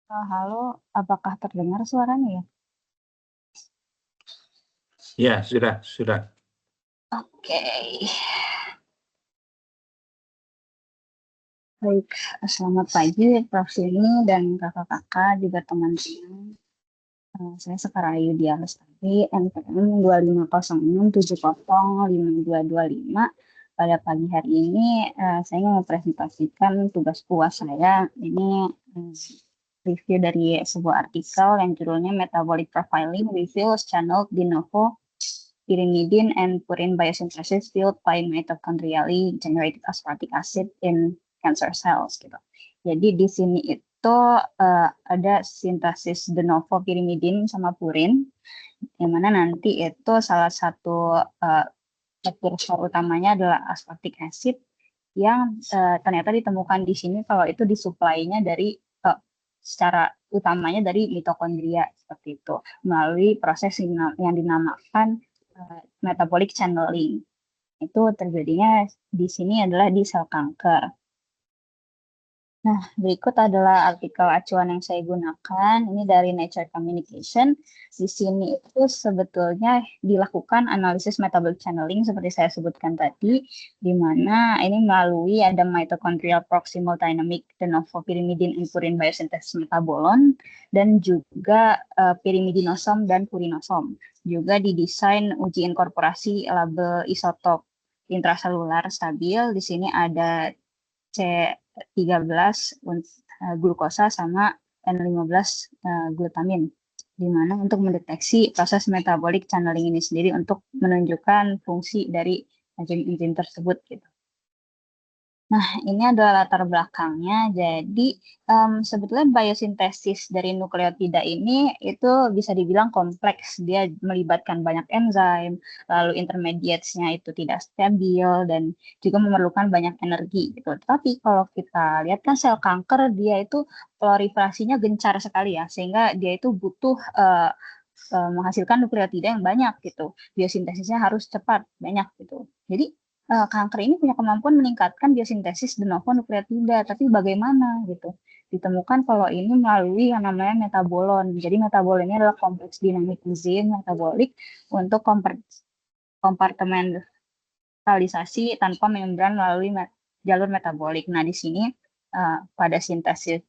Halo, apakah terdengar suaranya ya? Ya, sudah. Oke, baik. Selamat pagi, Prof. Sini dan kakak-kakak juga teman-teman. Saya Sekarayu Dia Lestari, NPM 2506705225. Pada pagi hari ini, saya ingin mempresentasikan tugas UAS saya. Ini eh, review dari sebuah artikel yang judulnya Metabolic Profiling Reveals Channel de novo pyrimidine and purine biosynthesis fueled by mitochondrially generated aspartic acid in cancer cells gitu. Jadi di sini itu ada sintesis de novo pyrimidine sama purin, yang mana nanti itu salah satu uh, precursor utamanya adalah aspartic acid yang ternyata ditemukan di sini kalau itu disuplainya dari secara utamanya dari mitokondria seperti itu melalui proses yang dinamakan metabolic channeling. Itu terjadinya di sini adalah di sel kanker. Nah, berikut adalah artikel acuan yang saya gunakan. Ini dari Nature Communication. Di sini itu sebetulnya dilakukan analisis metabolic channeling seperti saya sebutkan tadi, di mana ini melalui ada mitochondrial proximal dynamic de novo pyrimidine and purine biosynthesis metabolon, dan juga pyrimidinosom dan purinosom. Juga didesain uji inkorporasi label isotop intraselular stabil. Di sini ada C13 glukosa sama N15 glutamin, di mana untuk mendeteksi proses metabolic channeling ini sendiri untuk menunjukkan fungsi dari enzim-enzim tersebut gitu. Nah, ini adalah latar belakangnya. Jadi, sebetulnya biosintesis dari nukleotida ini itu bisa dibilang kompleks. Dia melibatkan banyak enzim, lalu intermediates-nya itu tidak stabil, dan juga memerlukan banyak energi gitu. Tapi kalau kita lihat kan sel kanker, dia itu proliferasinya gencar sekali ya, sehingga dia itu butuh menghasilkan nukleotida yang banyak gitu. Biosintesisnya harus cepat, banyak gitu. Jadi, kanker ini punya kemampuan meningkatkan biosintesis de novo nukleotida, tapi bagaimana gitu? Ditemukan kalau ini melalui yang namanya metabolon. Jadi metabolon ini adalah kompleks dinamik enzim metabolik untuk kompartementalisasi tanpa membran melalui jalur metabolik. Nah, di sini pada sintesis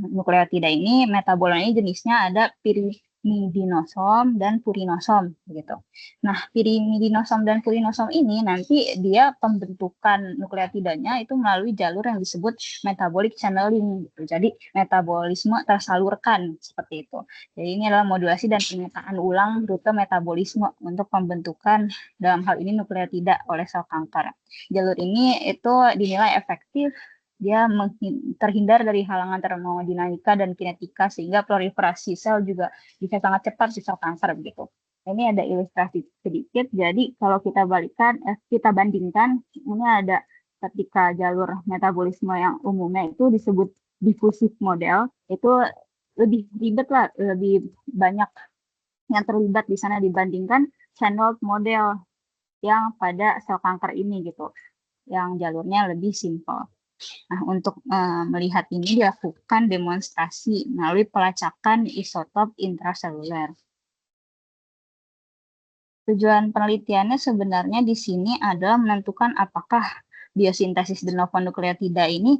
nukleotida ini, metabolon ini jenisnya ada pirimidinosom dan purinosom gitu. Nah, pirimidinosom dan purinosom ini nanti dia pembentukan nukleotidanya itu melalui jalur yang disebut metabolic channeling gitu. Jadi metabolisme tersalurkan seperti itu. Jadi ini adalah modulasi dan pemetaan ulang rute metabolisme untuk pembentukan dalam hal ini nukleotida oleh sel kanker. Jalur ini itu dinilai efektif, dia terhindar dari halangan termodinamika dan kinetika sehingga proliferasi sel juga bisa sangat cepat di sel kanker begitu. Ini ada ilustrasi sedikit. Jadi kalau kita bandingkan, ini ada ketika jalur metabolisme yang umumnya itu disebut difusif model, itu lebih ribet lah, lebih banyak yang terlibat di sana dibandingkan channel model yang pada sel kanker ini gitu, yang jalurnya lebih simpel. Nah, untuk melihat ini dilakukan demonstrasi melalui pelacakan isotop intraseluler. Tujuan penelitiannya sebenarnya di sini adalah menentukan apakah biosintesis de novo nukleotida ini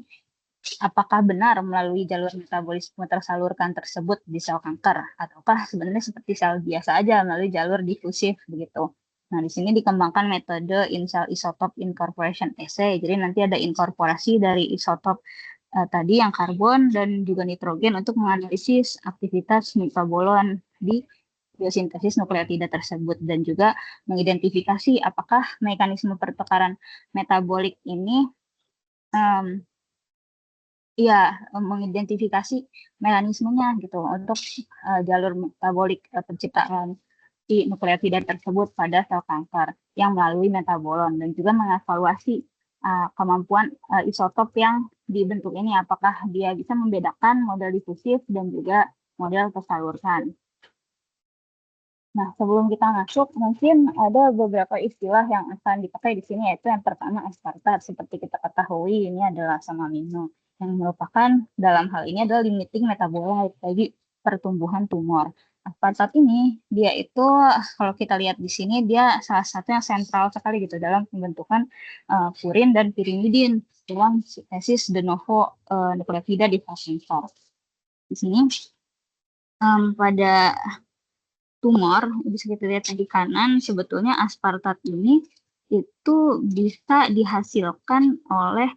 apakah benar melalui jalur metabolisme tersalurkan tersebut di sel kanker, ataukah sebenarnya seperti sel biasa aja melalui jalur difusif begitu. Nah, di sini dikembangkan metode in-cell isotope incorporation assay. Jadi nanti ada inkorporasi dari isotop tadi yang karbon dan juga nitrogen untuk menganalisis aktivitas metabolon di biosintesis nukleotida tersebut dan juga mengidentifikasi apakah mekanisme pertukaran metabolik ini um, ya mengidentifikasi mekanismenya gitu untuk jalur metabolik penciptaan si nukleotida tersebut pada sel kanker yang melalui metabolon, dan juga mengevaluasi kemampuan isotop yang dibentuk ini apakah dia bisa membedakan model difusif dan juga model tersalurkan. Nah, sebelum kita masuk, mungkin ada beberapa istilah yang akan dipakai di sini, yaitu yang pertama aspartat. Seperti kita ketahui, ini adalah asam amino. yang merupakan dalam hal ini adalah limiting metabolite bagi pertumbuhan tumor. Aspartat ini dia itu kalau kita lihat di sini dia salah satu yang sentral sekali gitu dalam pembentukan purin dan pirimidin dalam sintesis de novo nukleotida di fase sensor. Di sini pada tumor bisa kita lihat di kanan sebetulnya aspartat ini itu bisa dihasilkan oleh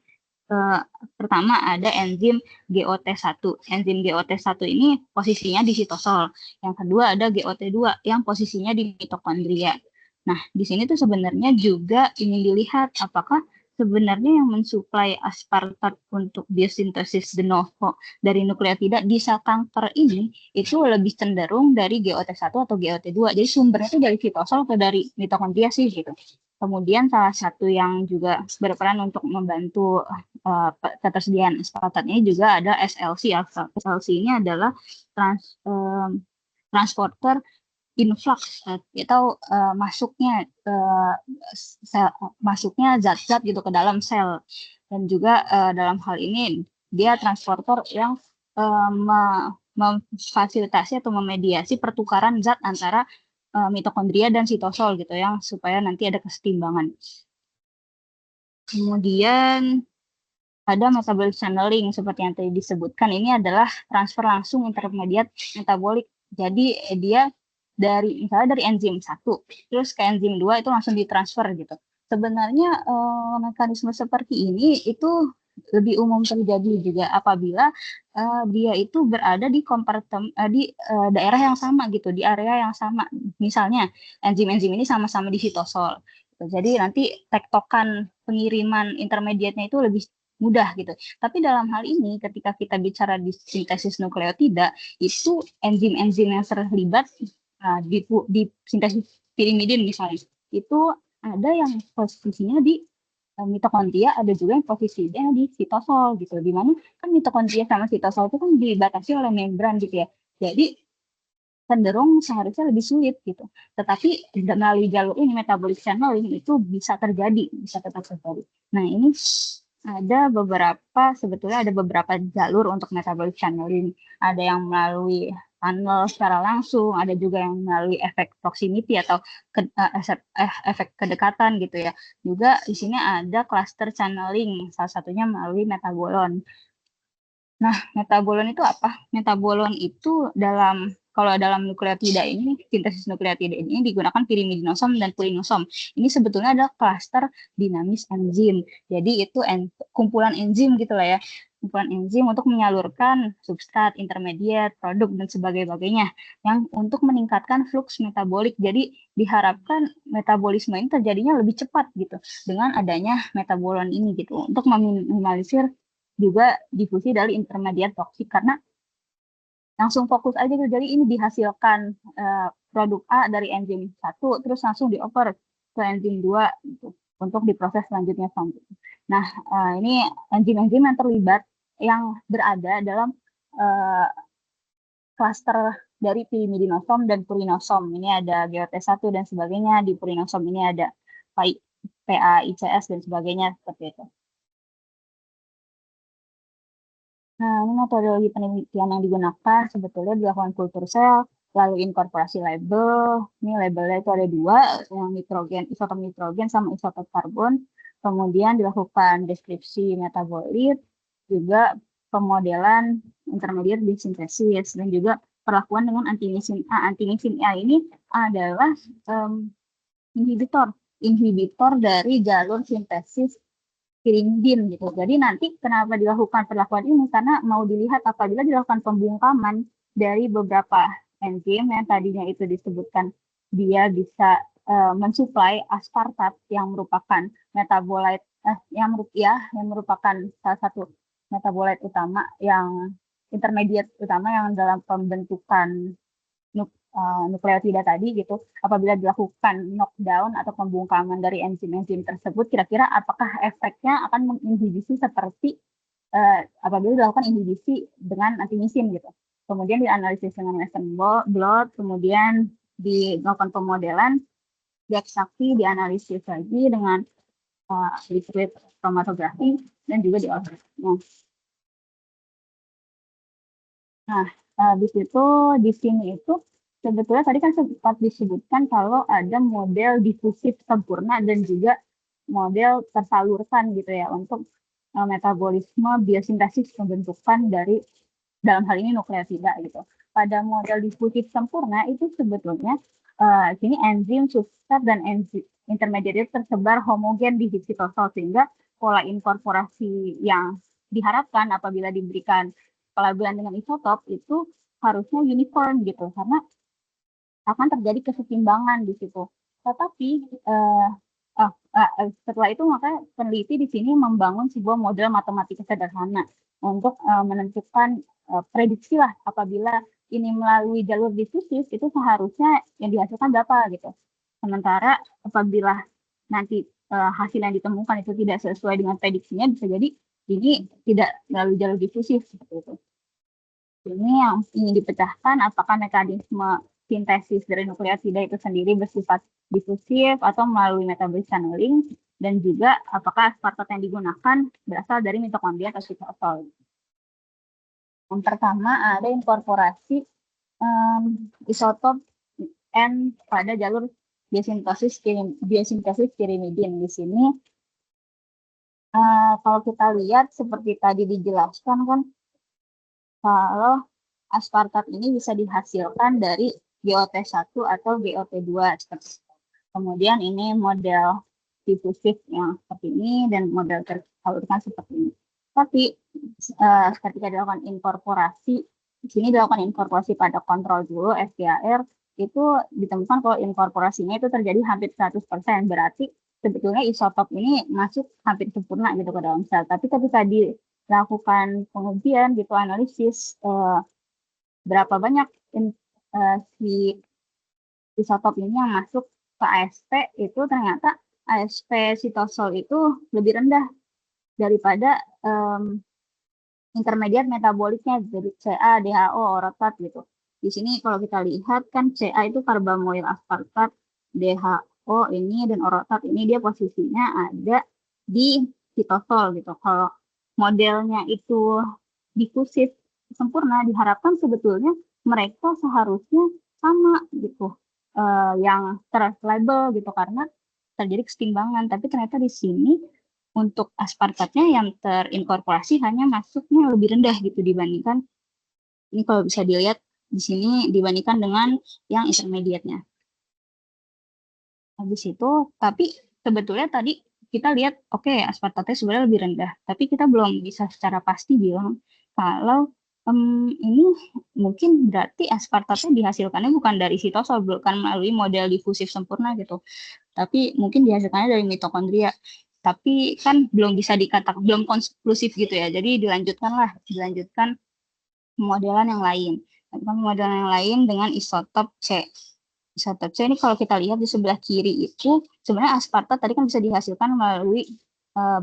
pertama ada enzim GOT1. Enzim GOT1 ini posisinya di sitosol. Yang kedua ada GOT2 yang posisinya di mitokondria. Nah, di sini tuh sebenarnya juga ingin dilihat apakah sebenarnya yang mensuplai aspartat untuk biosintesis de novo dari nukleotida di sel kanker ini itu lebih cenderung dari GOT1 atau GOT2. Jadi sumbernya itu dari sitosol atau dari mitokondria sih gitu. Kemudian salah satu yang juga berperan untuk membantu ketersediaan aspartat ini juga ada SLC. SLC ini adalah transporter influx atau masuknya zat-zat gitu ke dalam sel, dan juga dalam hal ini dia transporter yang memfasilitasi atau memediasi pertukaran zat antara mitokondria dan sitosol gitu yang supaya nanti ada kesetimbangan. Kemudian ada metabolic channeling seperti yang tadi disebutkan, ini adalah transfer langsung intermediat metabolik. Jadi dia misalnya dari enzim 1 terus ke enzim 2 itu langsung ditransfer gitu. Sebenarnya mekanisme seperti ini itu lebih umum terjadi juga apabila dia itu berada di daerah yang sama gitu, di area yang sama. Misalnya enzim-enzim ini sama-sama di sitosol. Jadi nanti tektokan pengiriman intermediatnya itu lebih mudah gitu. Tapi dalam hal ini ketika kita bicara di sintesis nukleotida, itu enzim-enzim yang terlibat di sintesis pirimidin misalnya, itu ada yang posisinya di mitokondria, ada juga yang posisinya di sitosol gitu. Di mana kan mitokondria sama sitosol itu kan dibatasi oleh membran gitu ya. Jadi cenderung seharusnya lebih sulit gitu. Tetapi melalui jalur ini metabolic channeling itu bisa terjadi, bisa tetap terjadi. Nah, ini sebetulnya ada beberapa jalur untuk metabolic channeling. Ada yang melalui tunnel secara langsung, ada juga yang melalui efek proximity atau efek kedekatan gitu ya. Juga di sini ada cluster channeling, salah satunya melalui metabolon. Nah, metabolon itu apa? Metabolon itu kalau dalam nukleotida ini, sintesis nukleotida ini digunakan pirimidinosom dan purinosom. Ini sebetulnya ada klaster dinamis enzim. Jadi itu kumpulan enzim gitu lah ya. Kumpulan enzim untuk menyalurkan substrat, intermediate, produk, dan sebagainya yang untuk meningkatkan fluks metabolik. Jadi diharapkan metabolisme ini terjadinya lebih cepat gitu dengan adanya metabolon ini gitu untuk meminimalisir juga difusi dari intermediat toksik, karena langsung fokus aja gitu. Jadi ini dihasilkan produk A dari enzim 1 terus langsung dioper ke enzim 2 gitu, untuk diproses selanjutnya. Nah, ini enzim-enzim yang terlibat yang berada dalam klaster dari pirimidinosom dan purinosom. Ini ada GOT1 dan sebagainya, di purinosom ini ada PAICS dan sebagainya seperti itu. Nah, ini metodologi penelitian yang digunakan sebetulnya dilakukan kultur sel, lalu inkorporasi label. Ini labelnya itu ada 2, yang nitrogen, isotop nitrogen sama isotop karbon. Kemudian dilakukan deskripsi metabolit, juga pemodelan intermediate bisintesis, dan juga perlakuan dengan antimisin A. Antimisin A ini adalah inhibitor dari jalur sintesis pirimidin gitu. Jadi nanti kenapa dilakukan perlakuan ini? Karena mau dilihat apabila dilakukan pembungkaman dari beberapa enzim yang tadinya itu disebutkan dia bisa mensuplai aspartat yang merupakan metabolit yang merupakan salah satu metabolit utama yang intermediate utama yang dalam pembentukan nukleotida tadi gitu. Apabila dilakukan knockdown atau pembungkaman dari enzim-enzim tersebut, kira-kira apakah efeknya akan menginhibisi seperti apabila dilakukan inhibisi dengan antimisin gitu. Kemudian dianalisis dengan Western blot, kemudian dilakukan pemodelan, diekstraksi, dianalisis lagi dengan liquid chromatografi, dan juga diolah. Nah, di sini itu sebetulnya tadi kan sempat disebutkan kalau ada model difusif sempurna dan juga model tersalurkan gitu ya untuk metabolisme biosintesis pembentukan dari dalam hal ini nukleotida gitu. Pada model difusif sempurna itu sebetulnya sini enzim, substrat dan enzim intermediate tersebar homogen di sitosol sehingga pola inkorporasi yang diharapkan apabila diberikan pelabelan dengan isotop itu harusnya uniform gitu karena akan terjadi kesetimbangan di situ. Tetapi setelah itu maka peneliti di sini membangun sebuah model matematika sederhana untuk menentukan prediksi lah apabila ini melalui jalur difusif itu seharusnya yang dihasilkan berapa gitu. Sementara apabila nanti hasil yang ditemukan itu tidak sesuai dengan prediksinya bisa jadi ini tidak melalui jalur difusif seperti itu. Ini yang ingin dipecahkan apakah mekanisme sintesis dari nukleotida itu sendiri bersifat difusif atau melalui metabolik channeling dan juga apakah aspartat yang digunakan berasal dari mitokondria atau sitosol. Yang pertama ada inkorporasi isotop N pada jalur biosintesis pirimidin. Di sini kalau kita lihat seperti tadi dijelaskan kan kalau aspartat ini bisa dihasilkan dari GOT1 atau GOT2. Kemudian ini model difusif yang seperti ini dan model tersalurkan seperti ini. Tapi ketika dilakukan inkorporasi, di sini dilakukan inkorporasi pada kontrol dulu FTAR, itu ditemukan kalau inkorporasinya itu terjadi hampir 100%. Berarti sebetulnya isotop ini masuk hampir sempurna gitu ke dalam sel. Tapi ketika dilakukan pengujian gitu analisis berapa banyak si isotop ini yang masuk ke ASP itu ternyata ASP sitosol itu lebih rendah daripada intermediate metaboliknya dari CA, DHO, orotat gitu. Di sini kalau kita lihat kan CA itu karbamoil aspartat, DHO ini dan orotat ini dia posisinya ada di sitosol gitu. Kalau modelnya itu difusif sempurna diharapkan sebetulnya mereka seharusnya sama gitu yang terlabel gitu karena terjadi kesetimbangan tapi ternyata di sini untuk aspartatnya yang terinkorporasi hanya masuknya lebih rendah gitu dibandingkan ini kalau bisa dilihat di sini dibandingkan dengan yang intermediate-nya. Habis itu tapi sebetulnya tadi kita lihat oke aspartatnya sebenarnya lebih rendah tapi kita belum bisa secara pasti bilang kalau ini mungkin berarti aspartatnya dihasilkannya bukan dari sitosol, bukan melalui model difusif sempurna gitu, tapi mungkin dihasilkannya dari mitokondria. Tapi kan belum bisa dikatakan, belum konklusif gitu ya. Jadi dilanjutkan modelan yang lain. Modelan yang lain dengan isotop C. Isotop C ini kalau kita lihat di sebelah kiri itu sebenarnya aspartat tadi kan bisa dihasilkan melalui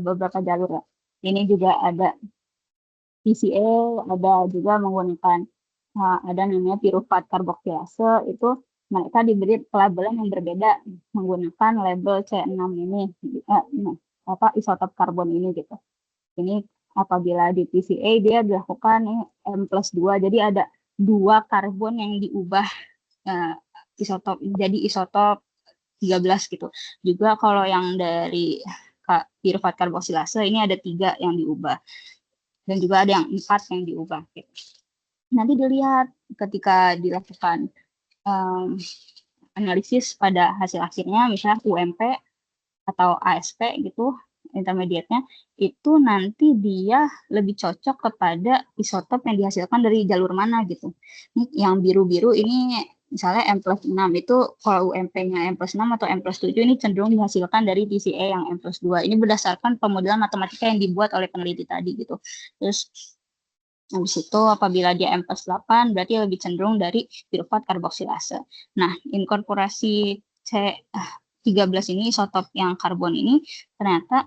beberapa jalur ya. Ini juga ada PCA, ada juga menggunakan ada namanya pirufat karboksilase itu mereka diberi pelabelan yang berbeda menggunakan label C6 ini isotop karbon ini gitu. Ini apabila di PCA dia dilakukan M+2 jadi ada 2 karbon yang diubah isotop jadi isotop 13 gitu. Juga kalau yang dari pirufat karboksilase ini ada 3 yang diubah dan juga ada yang 4 yang diubah gitu. Nanti dilihat ketika dilakukan analisis pada hasil akhirnya misalnya UMP atau ASP gitu intermediate-nya itu nanti dia lebih cocok kepada isotop yang dihasilkan dari jalur mana gitu. Ini yang biru-biru ini misalnya M+6 itu kalau UMP-nya M+6 atau M+7 ini cenderung dihasilkan dari TCA yang M+2. Ini berdasarkan pemodelan matematika yang dibuat oleh peneliti tadi gitu. Terus habis itu apabila dia M+8 berarti lebih cenderung dari pirufat karboksilase. Nah, inkorporasi C13 ini isotop yang karbon ini ternyata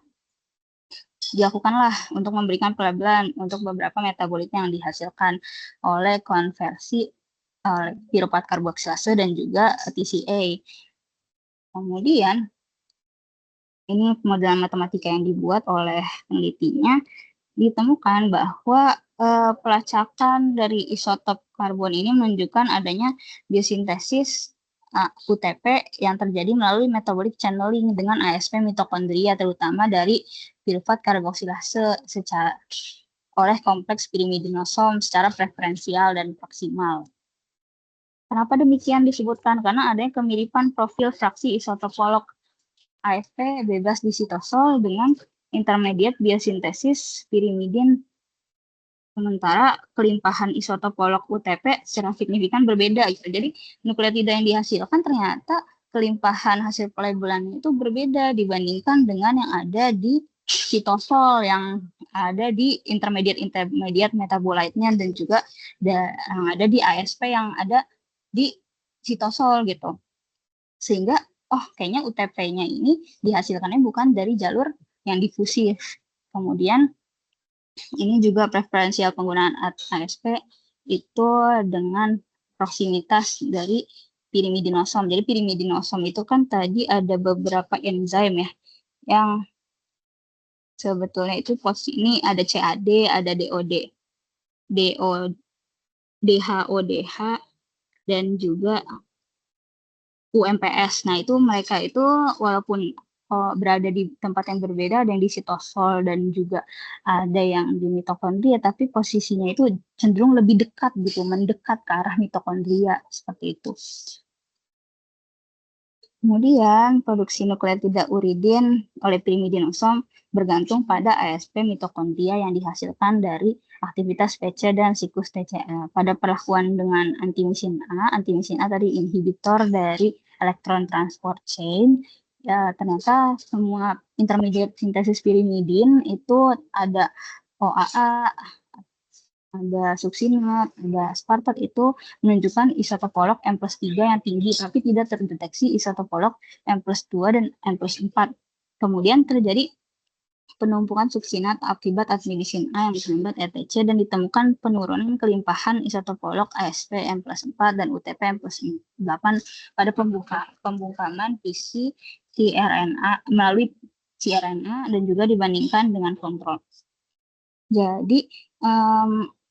dilakukanlah untuk memberikan pelabelan untuk beberapa metabolit yang dihasilkan oleh konversi pirufat karboksilase dan juga TCA. Kemudian ini modelan matematika yang dibuat oleh penelitinya ditemukan bahwa pelacakan dari isotop karbon ini menunjukkan adanya biosintesis UTP yang terjadi melalui metabolic channeling dengan ASP mitokondria, terutama dari piruvat karboksilase oleh kompleks pirimidinosom secara preferensial dan proksimal. Kenapa demikian disebutkan? Karena adanya kemiripan profil fraksi isotop polog ASP bebas di sitosol dengan intermediate biosintesis pirimidin, sementara kelimpahan isotop polog UTP secara signifikan berbeda gitu. Jadi nukleotida yang dihasilkan ternyata kelimpahan hasil pelabelan itu berbeda dibandingkan dengan yang ada di sitosol, yang ada di intermediate metabolite-nya, dan juga yang ada di ASP yang ada di sitosol gitu. Sehingga kayaknya UTP-nya ini dihasilkannya bukan dari jalur yang difusif. Kemudian ini juga preferensial penggunaan ASP itu dengan proximitas dari pirimidinosom. Jadi pirimidinosom itu kan tadi ada beberapa enzim ya, yang sebetulnya itu posisi ini ada CAD, ada DHODH, dan juga UMPS. Nah, itu mereka itu walaupun berada di tempat yang berbeda, ada yang di sitosol dan juga ada yang di mitokondria, tapi posisinya itu cenderung lebih dekat gitu, mendekat ke arah mitokondria seperti itu. Kemudian produksi nukleotida uridin oleh pirimidinosom bergantung pada ASP mitokondria yang dihasilkan dari aktivitas PC dan siklus TCA. Pada perlakuan dengan antimusin A tadi inhibitor dari elektron transport chain, ya ternyata semua intermediate sintesis pirimidin itu ada OAA, ada suksinat, ada aspartat, itu menunjukkan isotop polog M+3 yang tinggi, tapi tidak terdeteksi isotop polog M+2 dan M+4. Kemudian terjadi penumpukan suksinat akibat adminisin A yang menghambat ETC, dan ditemukan penurunan kelimpahan isotop polog ASP M+4 dan UTP M+8 pada pembungkaman PC cRNA melalui cRNA dan juga dibandingkan dengan kontrol. Jadi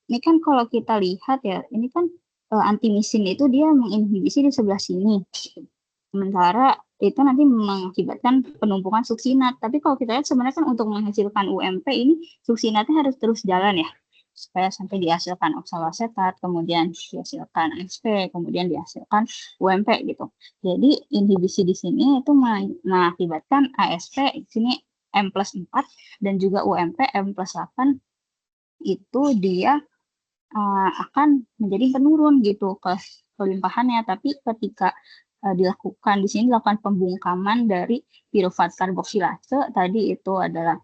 ini kan kalau kita lihat ya, ini kan antimisin itu dia menginhibisi di sebelah sini. Sementara itu nanti mengakibatkan penumpukan suksinat. Tapi kalau kita lihat sebenarnya kan untuk menghasilkan UMP ini suksinatnya harus terus jalan ya, supaya sampai dihasilkan oksaloasetat, kemudian dihasilkan ASP, kemudian dihasilkan UMP gitu. Jadi inhibisi di sini itu mengakibatkan ASP di sini M+4 dan juga UMP M+8 itu dia akan menjadi penurun gitu ke kelimpahannya. Tapi ketika dilakukan di sini dilakukan pembungkaman dari piruvat karboksilase, tadi itu adalah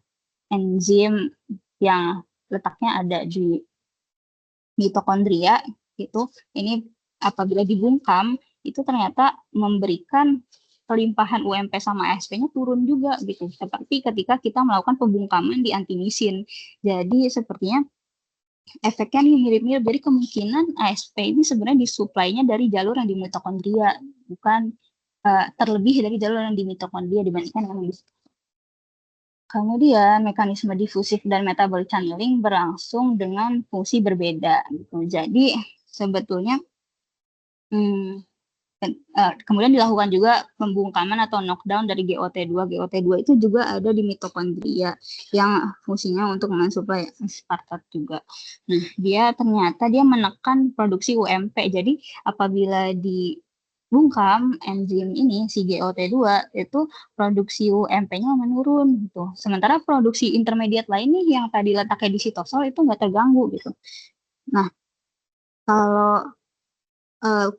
enzim yang letaknya ada di mitokondria gitu. Ini apabila dibungkam itu ternyata memberikan kelimpahan UMP sama ASP-nya turun juga gitu, seperti ketika kita melakukan pembungkaman di antimisin. Jadi sepertinya efeknya nih mirip-mirip. Jadi kemungkinan ASP ini sebenarnya disuplainya dari jalur yang di mitokondria, bukan terlebih dari jalur yang di mitokondria dibandingkan dengan di. Kemudian mekanisme difusif dan metabolic channeling berlangsung dengan fungsi berbeda gitu. Jadi sebetulnya kemudian dilakukan juga pembungkaman atau knockdown dari GOT2. GOT2 itu juga ada di mitokondria yang fungsinya untuk mensuplai aspartat juga. Nah, dia ternyata menekan produksi UMP. Jadi apabila dibungkam enzim ini, si GOT2, itu produksi UMP-nya menurun gitu. Sementara produksi intermediate lain nih yang tadi letaknya di sitosol itu nggak terganggu gitu. Nah, kalau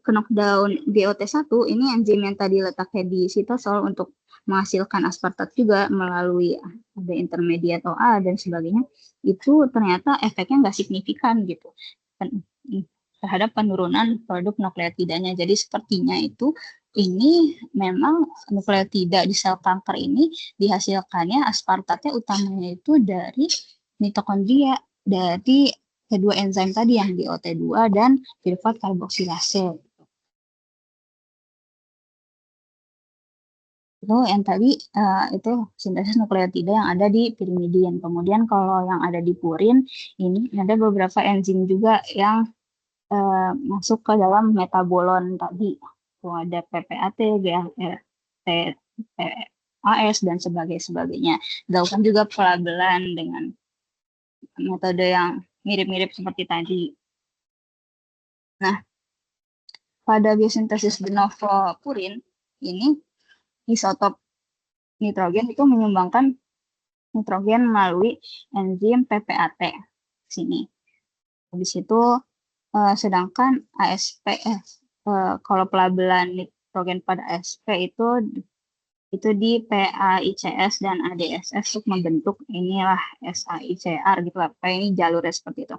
knockdown GOT1, ini enzim yang tadi letaknya di sitosol untuk menghasilkan aspartat juga melalui ada intermediate OA dan sebagainya, itu ternyata efeknya nggak signifikan gitu terhadap penurunan produk nukleotidanya. Jadi sepertinya itu ini memang nukleotida di sel kanker ini dihasilkannya aspartatnya utamanya itu dari mitokondria, dari kedua enzim tadi yang GOT2 dan piruvat karboksilase. Itu yang tadi itu sintesis nukleotida yang ada di pirimidin. Kemudian kalau yang ada di purin ini ada beberapa enzim juga yang masuk ke dalam metabolon tadi. Itu ada PPAT, GAS dan sebagainya. Dilakukan juga pelabelan dengan metode yang mirip-mirip seperti tadi. Nah, pada biosintesis de novo purin ini isotop nitrogen itu menyumbangkan nitrogen melalui enzim PPAT sini. Habis itu sedangkan ASP kalau pelabelan nitrogen pada ASP itu di PAICS dan ADSS untuk membentuk inilah SAICR gitu lah. Ini jalurnya seperti itu.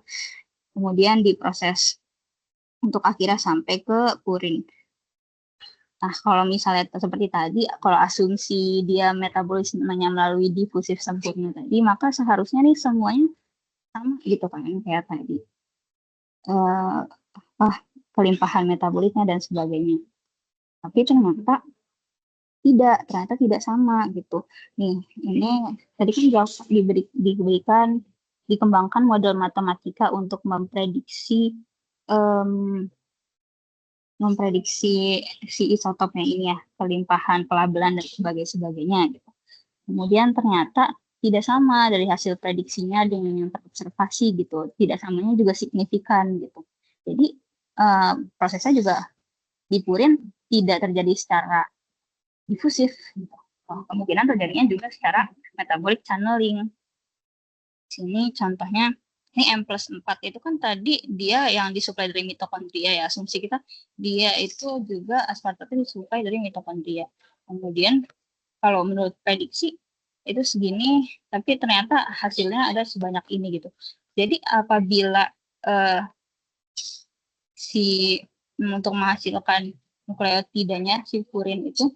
Kemudian diproses untuk akhirnya sampai ke purin. Nah, kalau misalnya seperti tadi, kalau asumsi dia metabolismenya melalui difusif sempurna tadi, maka seharusnya nih semuanya sama gitu kan, kayak tadi. Kelimpahan metaboliknya dan sebagainya. Tapi ternyata tidak sama gitu. Nih, ini tadi kan dikembangkan model matematika untuk memprediksi si isotopnya ini ya, kelimpahan, pelabelan dan sebagainya gitu. Kemudian ternyata tidak sama dari hasil prediksinya dengan yang terobservasi gitu. Tidak samanya juga signifikan gitu. Jadi prosesnya juga di purin tidak terjadi secara difusif gitu. Kemungkinan terjadinya juga secara metabolic channeling. Sini contohnya ini M+4 itu kan tadi dia yang disuplai dari mitokondria ya. Asumsi kita dia itu juga aspartate disuplai dari mitokondria. Kemudian kalau menurut prediksi itu segini, tapi ternyata hasilnya ada sebanyak ini gitu. Jadi apabila untuk menghasilkan nukleotidanya si purin itu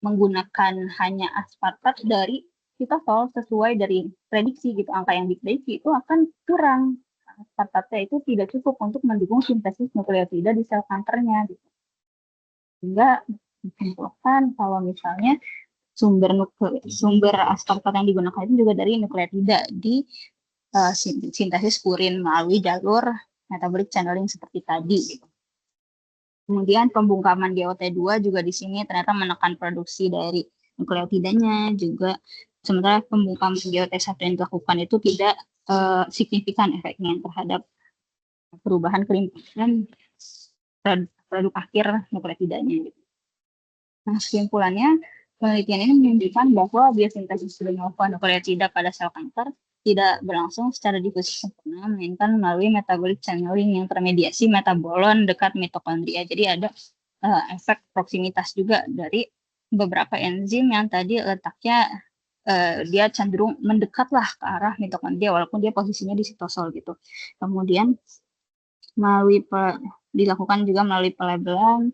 menggunakan hanya aspartat dari sitosol sesuai dari prediksi gitu, angka yang diprediksi itu akan kurang. Aspartatnya itu tidak cukup untuk mendukung sintesis nukleotida di sel kankernya gitu. Sehingga disimpulkan kalau misalnya sumber aspartat yang digunakan itu juga dari nukleotida di sintesis purin melalui jalur metabolic channeling seperti tadi gitu. Kemudian pembungkaman GOT2 juga di sini ternyata menekan produksi dari nukleotidanya juga. Sementara pembungkaman GOT1 yang dilakukan itu tidak signifikan efeknya terhadap perubahan kelimpahan produk akhir nukleotidanya. Nah, kesimpulannya, penelitian ini menunjukkan bahwa biosintesis de novo nukleotida pada sel kanker tidak berlangsung secara difusif sempurna, melainkan melalui metabolic channeling yang termediasi metabolon dekat mitokondria. Jadi ada efek proksimitas juga dari beberapa enzim yang tadi letaknya dia cenderung mendekatlah ke arah mitokondria walaupun dia posisinya di sitosol gitu. Kemudian dilakukan juga melalui pelabelan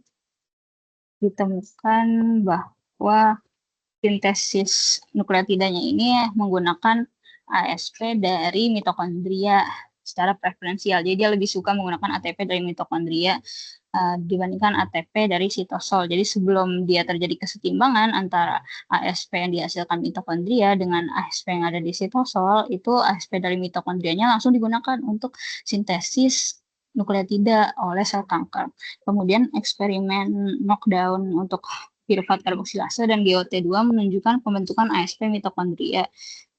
ditemukan bahwa sintesis nukleotidanya ini menggunakan ASP dari mitokondria secara preferensial. Jadi dia lebih suka menggunakan ATP dari mitokondria dibandingkan ATP dari sitosol. Jadi sebelum dia terjadi kesetimbangan antara ASP yang dihasilkan mitokondria dengan ASP yang ada di sitosol, itu ASP dari mitokondrianya langsung digunakan untuk sintesis nukleotida oleh sel kanker. Kemudian eksperimen knockdown untuk piruvat karboksilase dan GOT2 menunjukkan pembentukan ASP mitokondria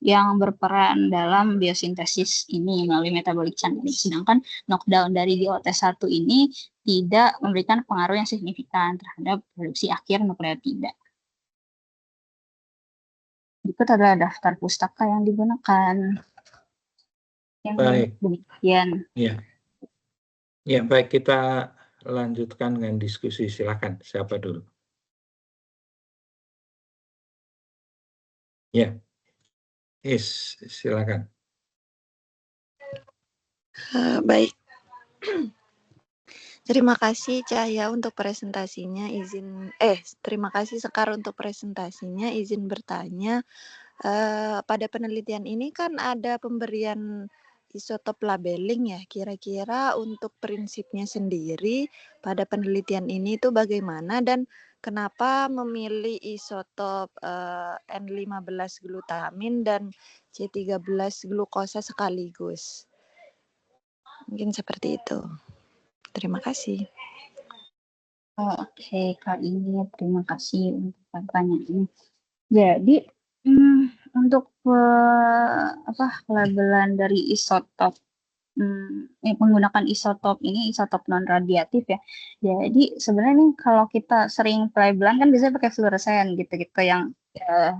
yang berperan dalam biosintesis ini melalui metabolic channeling. Sedangkan knockdown dari GOT1 ini tidak memberikan pengaruh yang signifikan terhadap produksi akhir nukleotida. Berikut adalah daftar pustaka yang digunakan. Yang Baik. Demikian. Ya, baik, kita lanjutkan dengan diskusi. Silakan, siapa dulu? Ya, silakan. Baik. Terima kasih Cahya untuk presentasinya. Terima kasih Sekar untuk presentasinya. Izin bertanya, pada penelitian ini kan ada pemberian isotop labeling ya. Kira-kira untuk prinsipnya sendiri pada penelitian ini itu bagaimana dan kenapa memilih isotop N15 glutamin dan C13 glukosa sekaligus? Mungkin seperti itu. Terima kasih. Oke, Kak Ini, terima kasih untuk pertanyaannya. Jadi, untuk pelabelan dari isotop, menggunakan isotop ini isotop non radiatif ya. Jadi sebenarnya nih kalau kita sering pelabelan kan biasanya pakai fluoresen gitu-gitu yang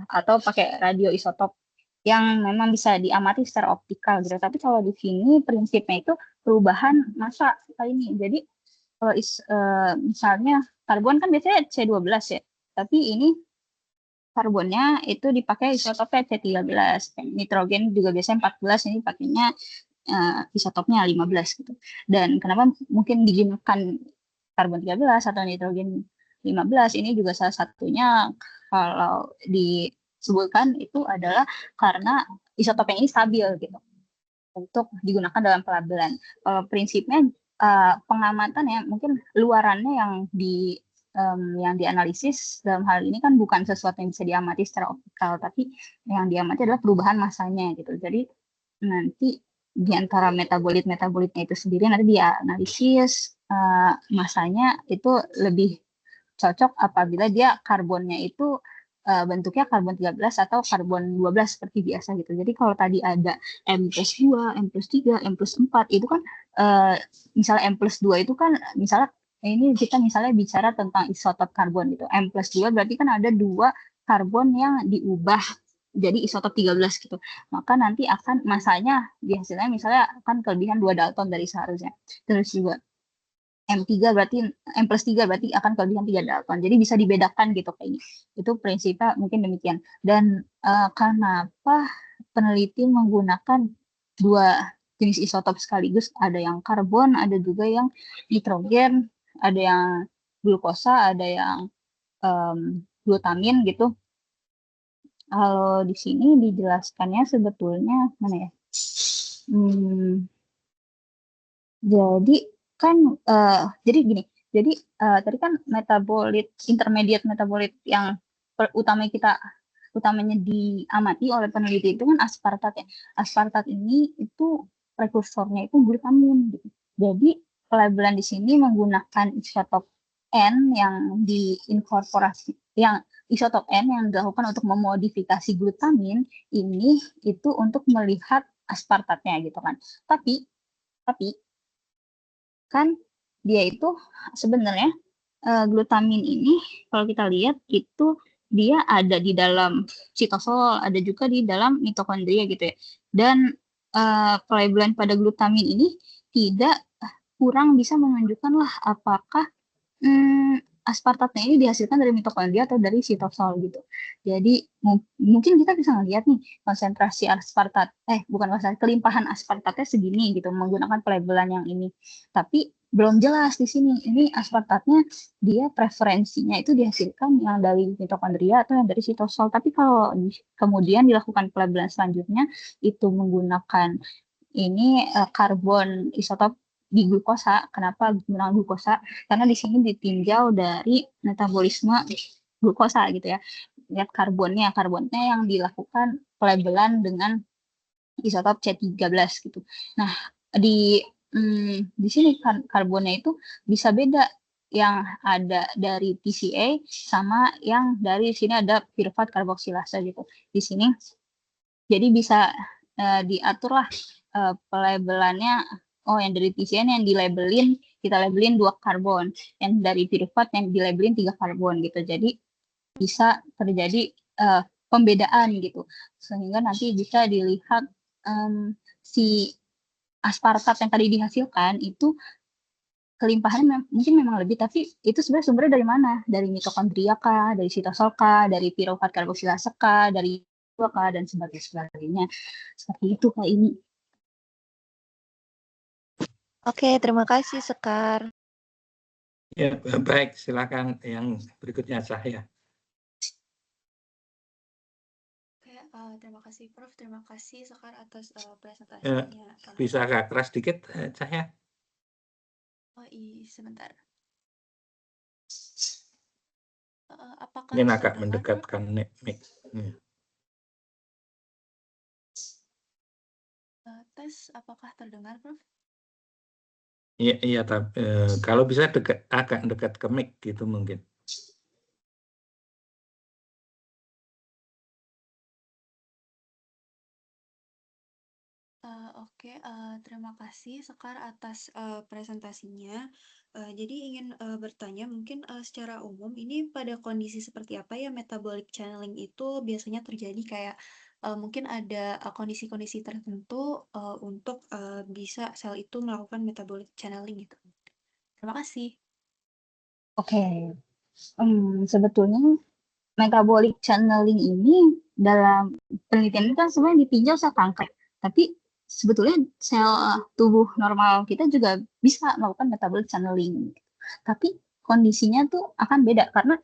atau pakai radioisotop yang memang bisa diamati secara optikal gitu. Tapi kalau di sini prinsipnya itu perubahan massa kali ini. Jadi kalau misalnya karbon kan biasanya C12 ya, tapi ini karbonnya itu dipakai isotopnya C13, nitrogen juga biasanya 14, ini pakainya isotopnya 15 gitu. Dan kenapa mungkin digunakan karbon 13 atau nitrogen 15 ini juga salah satunya kalau disebutkan itu adalah karena isotopnya ini stabil gitu untuk digunakan dalam pelabelan. Prinsipnya pengamatan ya mungkin luarannya yang dianalisis dalam hal ini kan bukan sesuatu yang bisa diamati secara optikal, tapi yang diamati adalah perubahan massanya gitu. Jadi nanti di antara metabolit-metabolitnya itu sendiri nanti dianalisis massanya itu lebih cocok apabila dia karbonnya itu bentuknya karbon 13 atau karbon 12 seperti biasa gitu. Jadi kalau tadi ada M+2, M+3, M+4 itu kan misalnya M+2 itu kan misalnya ini kita misalnya bicara tentang isotop karbon gitu. M+2 berarti kan ada 2 karbon yang diubah jadi isotop 13 gitu. Maka nanti akan masanya hasilnya misalnya akan kelebihan 2 dalton dari seharusnya. Terus juga M3 berarti M+3 berarti akan kelebihan 3 dalton. Jadi bisa dibedakan gitu kayaknya. Itu prinsipnya mungkin demikian. Dan kenapa peneliti menggunakan 2 jenis isotop sekaligus, ada yang karbon, ada juga yang nitrogen, ada yang glukosa, ada yang glutamin gitu. Kalau di sini dijelaskannya sebetulnya mana ya? Jadi kan jadi gini. Jadi tadi kan intermediate metabolit yang utamanya diamati oleh peneliti itu kan aspartat ya. Aspartat ini itu prekursornya itu glutamin gitu. Jadi pelabelan di sini menggunakan isotop N yang diinkorporasi yang isotop N yang dilakukan untuk memodifikasi glutamin ini itu untuk melihat aspartatnya gitu kan. Tapi kan dia itu sebenarnya glutamin ini kalau kita lihat itu dia ada di dalam sitosol, ada juga di dalam mitokondria gitu ya. Dan pelabelan pada glutamin ini tidak kurang bisa menunjukkan lah apakah aspartatnya ini dihasilkan dari mitokondria atau dari sitosol gitu. Jadi mungkin kita bisa ngelihat nih konsentrasi kelimpahan aspartatnya segini gitu menggunakan pelabelan yang ini. Tapi belum jelas di sini ini aspartatnya dia preferensinya itu dihasilkan yang dari mitokondria atau yang dari sitosol. Tapi kalau kemudian dilakukan pelabelan selanjutnya itu menggunakan ini karbon isotop di glukosa. Kenapa menggunakan glukosa? Karena di sini ditinjau dari metabolisme glukosa gitu ya. Lihat karbonnya yang dilakukan pelabelan dengan isotop C13 gitu. Nah, di sini karbonnya itu bisa beda yang ada dari TCA sama yang dari sini ada pyruvate karboksilase gitu. Di sini jadi bisa diatur lah pelabelannya. Yang dari TCA yang kita labelin 2 karbon, yang dari pyruvate yang dilabelin 3 karbon gitu. Jadi bisa terjadi pembedaan gitu, sehingga nanti bisa dilihat si aspartat yang tadi dihasilkan itu kelimpahannya mungkin memang lebih, tapi itu sebenarnya sumbernya dari mana? Dari mitokondria kah, dari sitosol kah, dari pyruvate karboksilase kah, dari kah, dan sebagainya. Seperti itu Kak ini. Oke, terima kasih Sekar. Ya, baik. Silakan yang berikutnya saya. Oke, terima kasih Prof. Terima kasih Sekar atas presentasinya. Bisa agak keras dikit, Cahya? Oh iya, sebentar. Apakah Mungkin terdengar, agak Prof? mendekatkan mic. Tes, apakah terdengar, Prof? Iya, iya, kalau bisa agak dekat ke mic gitu mungkin. Oke, terima kasih Sekar atas presentasinya. Jadi ingin bertanya, mungkin secara umum ini pada kondisi seperti apa ya metabolic channeling itu biasanya terjadi, kayak mungkin ada kondisi-kondisi tertentu untuk bisa sel itu melakukan metabolic channeling gitu. Terima kasih. Oke, sebetulnya metabolic channeling ini dalam penelitian ini kan sebenarnya ditinjau sel kanker, tapi sebetulnya sel tubuh normal kita juga bisa melakukan metabolic channeling. Tapi kondisinya tuh akan beda karena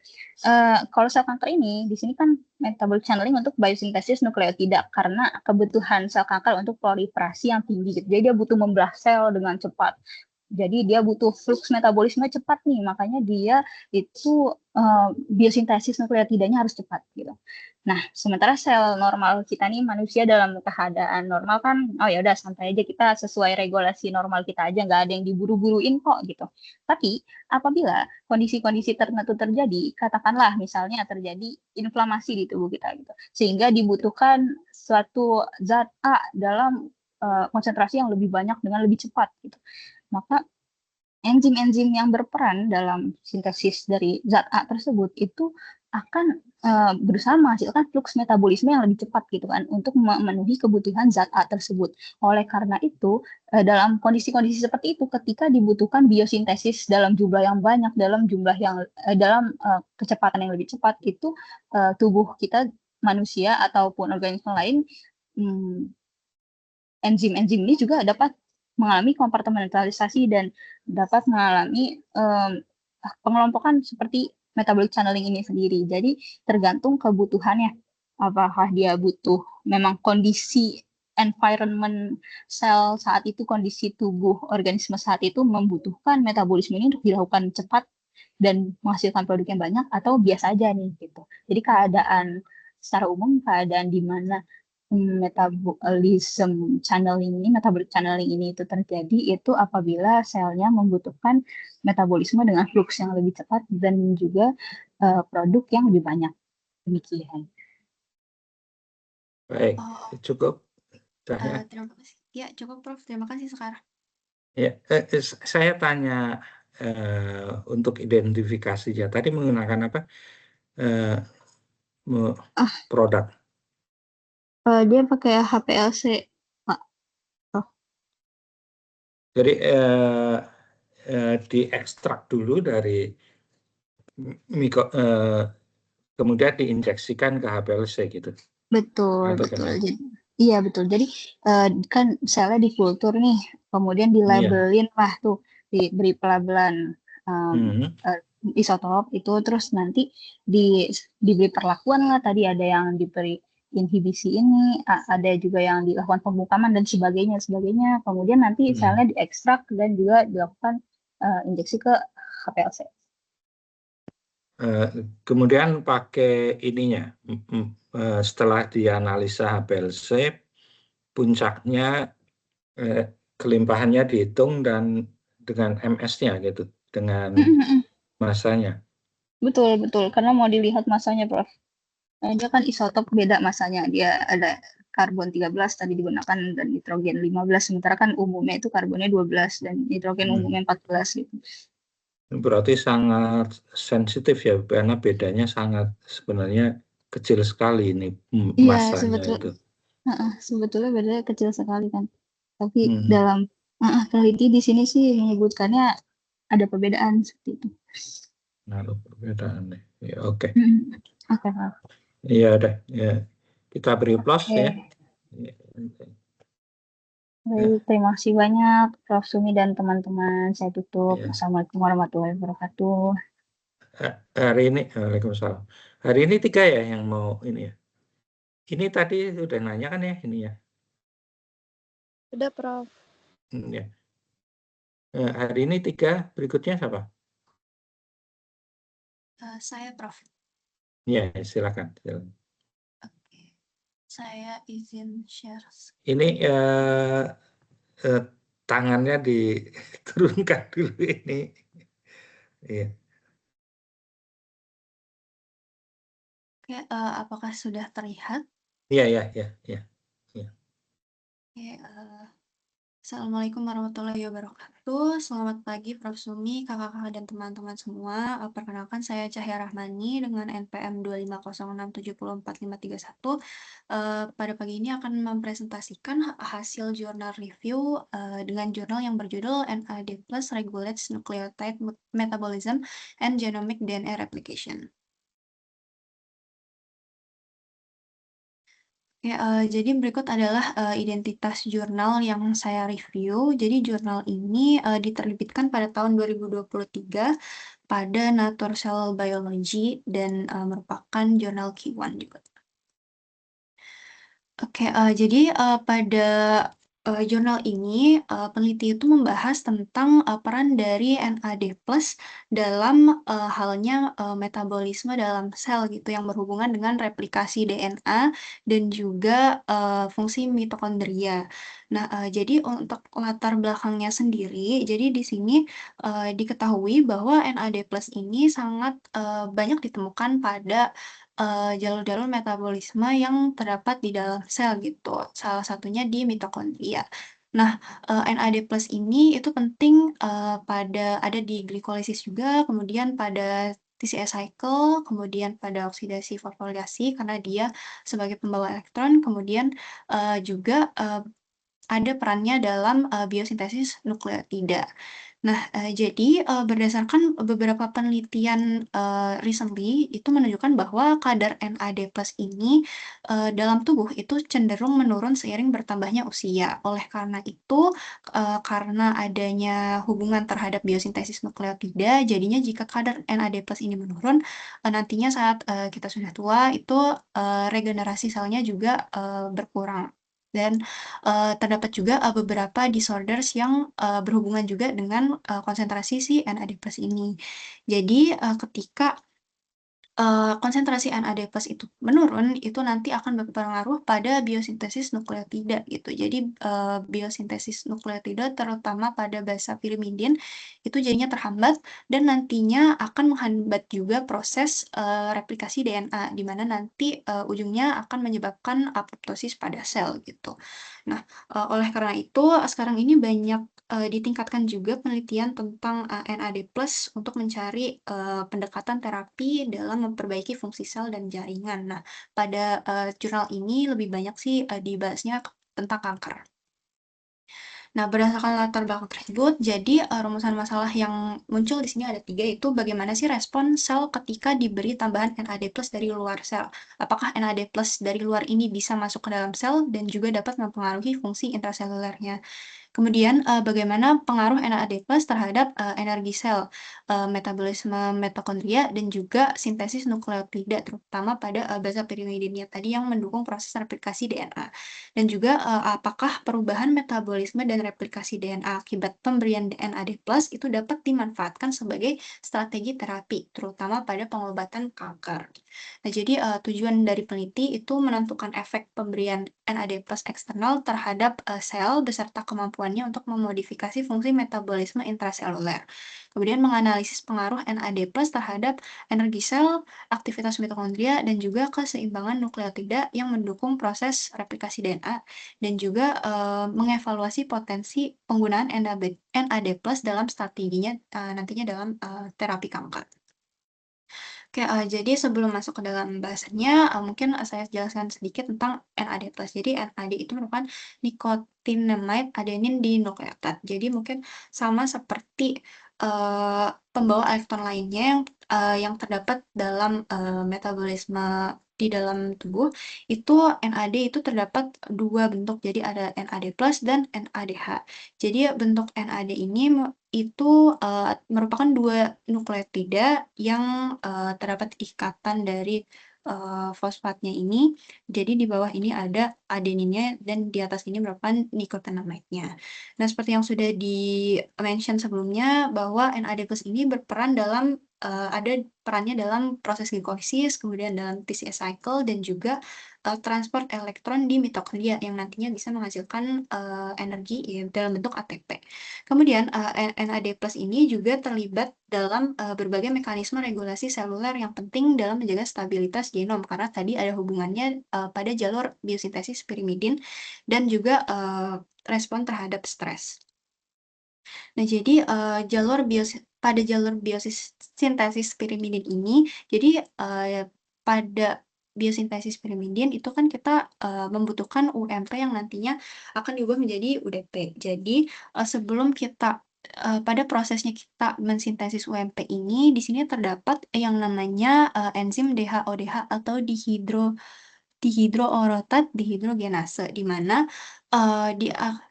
kalau sel kanker ini di sini kan metabolic channeling untuk biosintesis nukleotida karena kebutuhan sel kanker untuk proliferasi yang tinggi gitu. Jadi dia butuh membelah sel dengan cepat. Jadi dia butuh fluks metabolisme cepat nih, makanya dia itu biosintesis nukleotidanya harus cepat gitu. Nah, sementara sel normal kita nih manusia dalam keadaan normal kan, oh ya udah santai aja, kita sesuai regulasi normal kita aja, nggak ada yang diburu-buruin kok gitu. Tapi apabila kondisi-kondisi tertentu terjadi, katakanlah misalnya terjadi inflamasi di tubuh kita gitu, sehingga dibutuhkan suatu zat A dalam konsentrasi yang lebih banyak dengan lebih cepat gitu. Maka enzim-enzim yang berperan dalam sintesis dari zat A tersebut itu akan berusaha menghasilkan fluks metabolisme yang lebih cepat gitu kan untuk memenuhi kebutuhan zat A tersebut. Oleh karena itu dalam kondisi-kondisi seperti itu ketika dibutuhkan biosintesis dalam jumlah yang banyak, dalam jumlah yang dalam kecepatan yang lebih cepat itu tubuh kita manusia ataupun organisme lain enzim-enzim ini juga dapat mengalami kompartementalisasi dan dapat mengalami pengelompokan seperti metabolic channeling ini sendiri. Jadi tergantung kebutuhannya. Apakah dia butuh memang kondisi environment sel saat itu, kondisi tubuh organisme saat itu membutuhkan metabolisme ini untuk dilakukan cepat dan menghasilkan produk yang banyak, atau biasa aja nih gitu. Jadi keadaan secara umum, keadaan di mana metabolism channeling ini, metabolic channeling ini itu terjadi itu apabila selnya membutuhkan metabolisme dengan fluks yang lebih cepat dan juga produk yang lebih banyak. Demikian. Baik, cukup. Terima kasih. Ya, cukup Prof. Terima kasih sekarang. Ya, saya tanya untuk identifikasinya. Tadi menggunakan apa? Produk. Dia pakai HPLC, Pak. Jadi diekstrak dulu dari kemudian diinjeksikan ke HPLC gitu. Betul, betul. Jadi, iya betul. Jadi kan selnya dikultur nih, kemudian dilabelin lah tuh, diberi pelabelan isotop itu, terus nanti diberi perlakuan lah. Tadi ada yang diberi inhibisi ini, ada juga yang dilakukan pembungkaman dan sebagainya. Kemudian nanti selnya diekstrak dan juga dilakukan injeksi ke HPLC. Kemudian pakai ininya, setelah dianalisa HPLC, puncaknya kelimpahannya dihitung dan dengan MS-nya gitu, dengan masanya. Betul, karena mau dilihat masanya, Prof. Dia kan isotop beda masanya, dia ada karbon 13 tadi digunakan dan nitrogen 15, sementara kan umumnya itu karbonnya 12 dan nitrogen umumnya 14 gitu. Berarti sangat sensitif ya, karena bedanya sangat sebenarnya kecil sekali ini masanya itu. Sebetulnya bedanya kecil sekali kan. Tapi dalam peneliti di sini sih menyebutkannya ada perbedaan seperti itu. Nah, perbedaan nih. Ya, oke. Oke. Iya deh. Ya. Kita beri plus ya. Baik, terima kasih banyak Prof. Sumi dan teman-teman. Saya tutup. Assalamualaikum warahmatullahi wabarakatuh. Hari ini, Waalaikumsalam. Hari ini 3 ya yang mau ini ya. Ini tadi udah nanya kan ya ini ya. Sudah, Prof. Ya. Hari ini 3, berikutnya siapa? Saya, Prof. Ya, silakan. Oke, saya izin share. Ini tangannya diturunkan dulu ini. Iya. Oke, apakah sudah terlihat? Iya. Oke, Assalamualaikum warahmatullahi wabarakatuh. Selamat pagi Prof. Sumi, kakak-kakak dan teman-teman semua. Perkenalkan saya Cahya Rahmani dengan NPM 250674531. Pada pagi ini akan mempresentasikan hasil jurnal review dengan jurnal yang berjudul NAD+ Regulates Nucleotide Metabolism and Genomic DNA Replication. Ya, jadi berikut adalah identitas jurnal yang saya review. Jadi jurnal ini diterbitkan pada tahun 2023 pada Nature Cell Biology dan merupakan jurnal Q1 juga. Oke, jadi pada jurnal ini peneliti itu membahas tentang peran dari NAD+ dalam halnya metabolisme dalam sel gitu yang berhubungan dengan replikasi DNA dan juga fungsi mitokondria. Nah, jadi untuk latar belakangnya sendiri, jadi di sini diketahui bahwa NAD+ ini sangat banyak ditemukan pada jalur-jalur metabolisme yang terdapat di dalam sel gitu, salah satunya di mitokondria. Nah, NAD+ ini itu penting ada di glikolisis juga, kemudian pada TCA cycle, kemudian pada oksidasi fosforilasi karena dia sebagai pembawa elektron, kemudian juga ada perannya dalam biosintesis nukleotida. Nah, jadi berdasarkan beberapa penelitian recently itu menunjukkan bahwa kadar NAD+ ini dalam tubuh itu cenderung menurun seiring bertambahnya usia. Oleh karena itu, karena adanya hubungan terhadap biosintesis nukleotida, jadinya jika kadar NAD+ ini menurun, nantinya saat kita sudah tua itu regenerasi selnya juga berkurang. Dan terdapat juga beberapa disorders yang berhubungan juga dengan konsentrasi si NAD+ ini. Jadi ketika konsentrasi NAD+ itu menurun, itu nanti akan berpengaruh pada biosintesis nukleotida gitu. Jadi biosintesis nukleotida terutama pada basa pirimidin itu jadinya terhambat dan nantinya akan menghambat juga proses replikasi DNA di mana nanti ujungnya akan menyebabkan apoptosis pada sel gitu. Nah, oleh karena itu sekarang ini banyak ditingkatkan juga penelitian tentang NAD+ untuk mencari pendekatan terapi dalam memperbaiki fungsi sel dan jaringan. Nah, pada jurnal ini lebih banyak sih dibahasnya tentang kanker. Nah, berdasarkan latar belakang tersebut, jadi rumusan masalah yang muncul di sini ada 3, yaitu bagaimana sih respon sel ketika diberi tambahan NAD+ dari luar sel. Apakah NAD+ dari luar ini bisa masuk ke dalam sel dan juga dapat mempengaruhi fungsi intraselulernya. Kemudian bagaimana pengaruh NAD+ terhadap energi sel, metabolisme mitokondria dan juga sintesis nukleotida terutama pada basa pirimidinnya tadi yang mendukung proses replikasi DNA. Dan juga apakah perubahan metabolisme dan replikasi DNA akibat pemberian NAD+ itu dapat dimanfaatkan sebagai strategi terapi terutama pada pengobatan kanker. Nah, jadi tujuan dari peneliti itu menentukan efek pemberian NAD+ eksternal terhadap sel beserta kemampuannya untuk memodifikasi fungsi metabolisme intraseluler. Kemudian menganalisis pengaruh NAD+ terhadap energi sel, aktivitas mitokondria, dan juga keseimbangan nukleotida yang mendukung proses replikasi DNA, dan juga mengevaluasi potensi penggunaan NAD+ dalam strateginya nantinya dalam terapi kanker. Oke, jadi sebelum masuk ke dalam bahasannya, mungkin saya jelaskan sedikit tentang NAD+. Jadi NAD itu merupakan nicotinamide adenin dinukleotid. Jadi mungkin sama seperti pembawa elektron lainnya yang terdapat dalam metabolisme di dalam tubuh, itu NAD itu terdapat 2 bentuk. Jadi ada NAD+ dan NADH. Jadi bentuk NAD ini itu merupakan 2 nukleotida yang terdapat ikatan dari fosfatnya ini. Jadi di bawah ini ada adeninnya dan di atas ini merupakan nikotinamide-nya. Nah, seperti yang sudah di-mention sebelumnya bahwa NAD+ ini berperan dalam ada perannya dalam proses glikolisis, kemudian dalam TCA cycle dan juga transport elektron di mitokondria yang nantinya bisa menghasilkan energi ya, dalam bentuk ATP. Kemudian NAD+ ini juga terlibat dalam berbagai mekanisme regulasi seluler yang penting dalam menjaga stabilitas genom karena tadi ada hubungannya pada jalur biosintesis pirimidin dan juga respon terhadap stres. Nah, jadi pada jalur biosintesis pirimidin ini, jadi pada biosintesis pirimidin itu kan kita membutuhkan UMP yang nantinya akan diubah menjadi UDP. Jadi sebelum kita pada prosesnya kita mensintesis UMP ini, di sini terdapat yang namanya enzim DHODH atau dihidroorotat dehidrogenase, di mana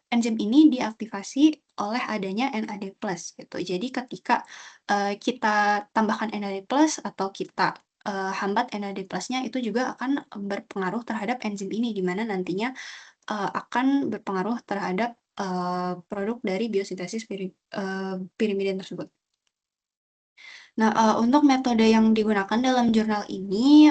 enzim ini diaktifasi oleh adanya NAD+ gitu. Jadi ketika kita tambahkan NAD+ atau kita hambat NAD+-nya itu juga akan berpengaruh terhadap enzim ini, di mana nantinya akan berpengaruh terhadap produk dari biosintesis pirimidin tersebut. Nah, untuk metode yang digunakan dalam jurnal ini,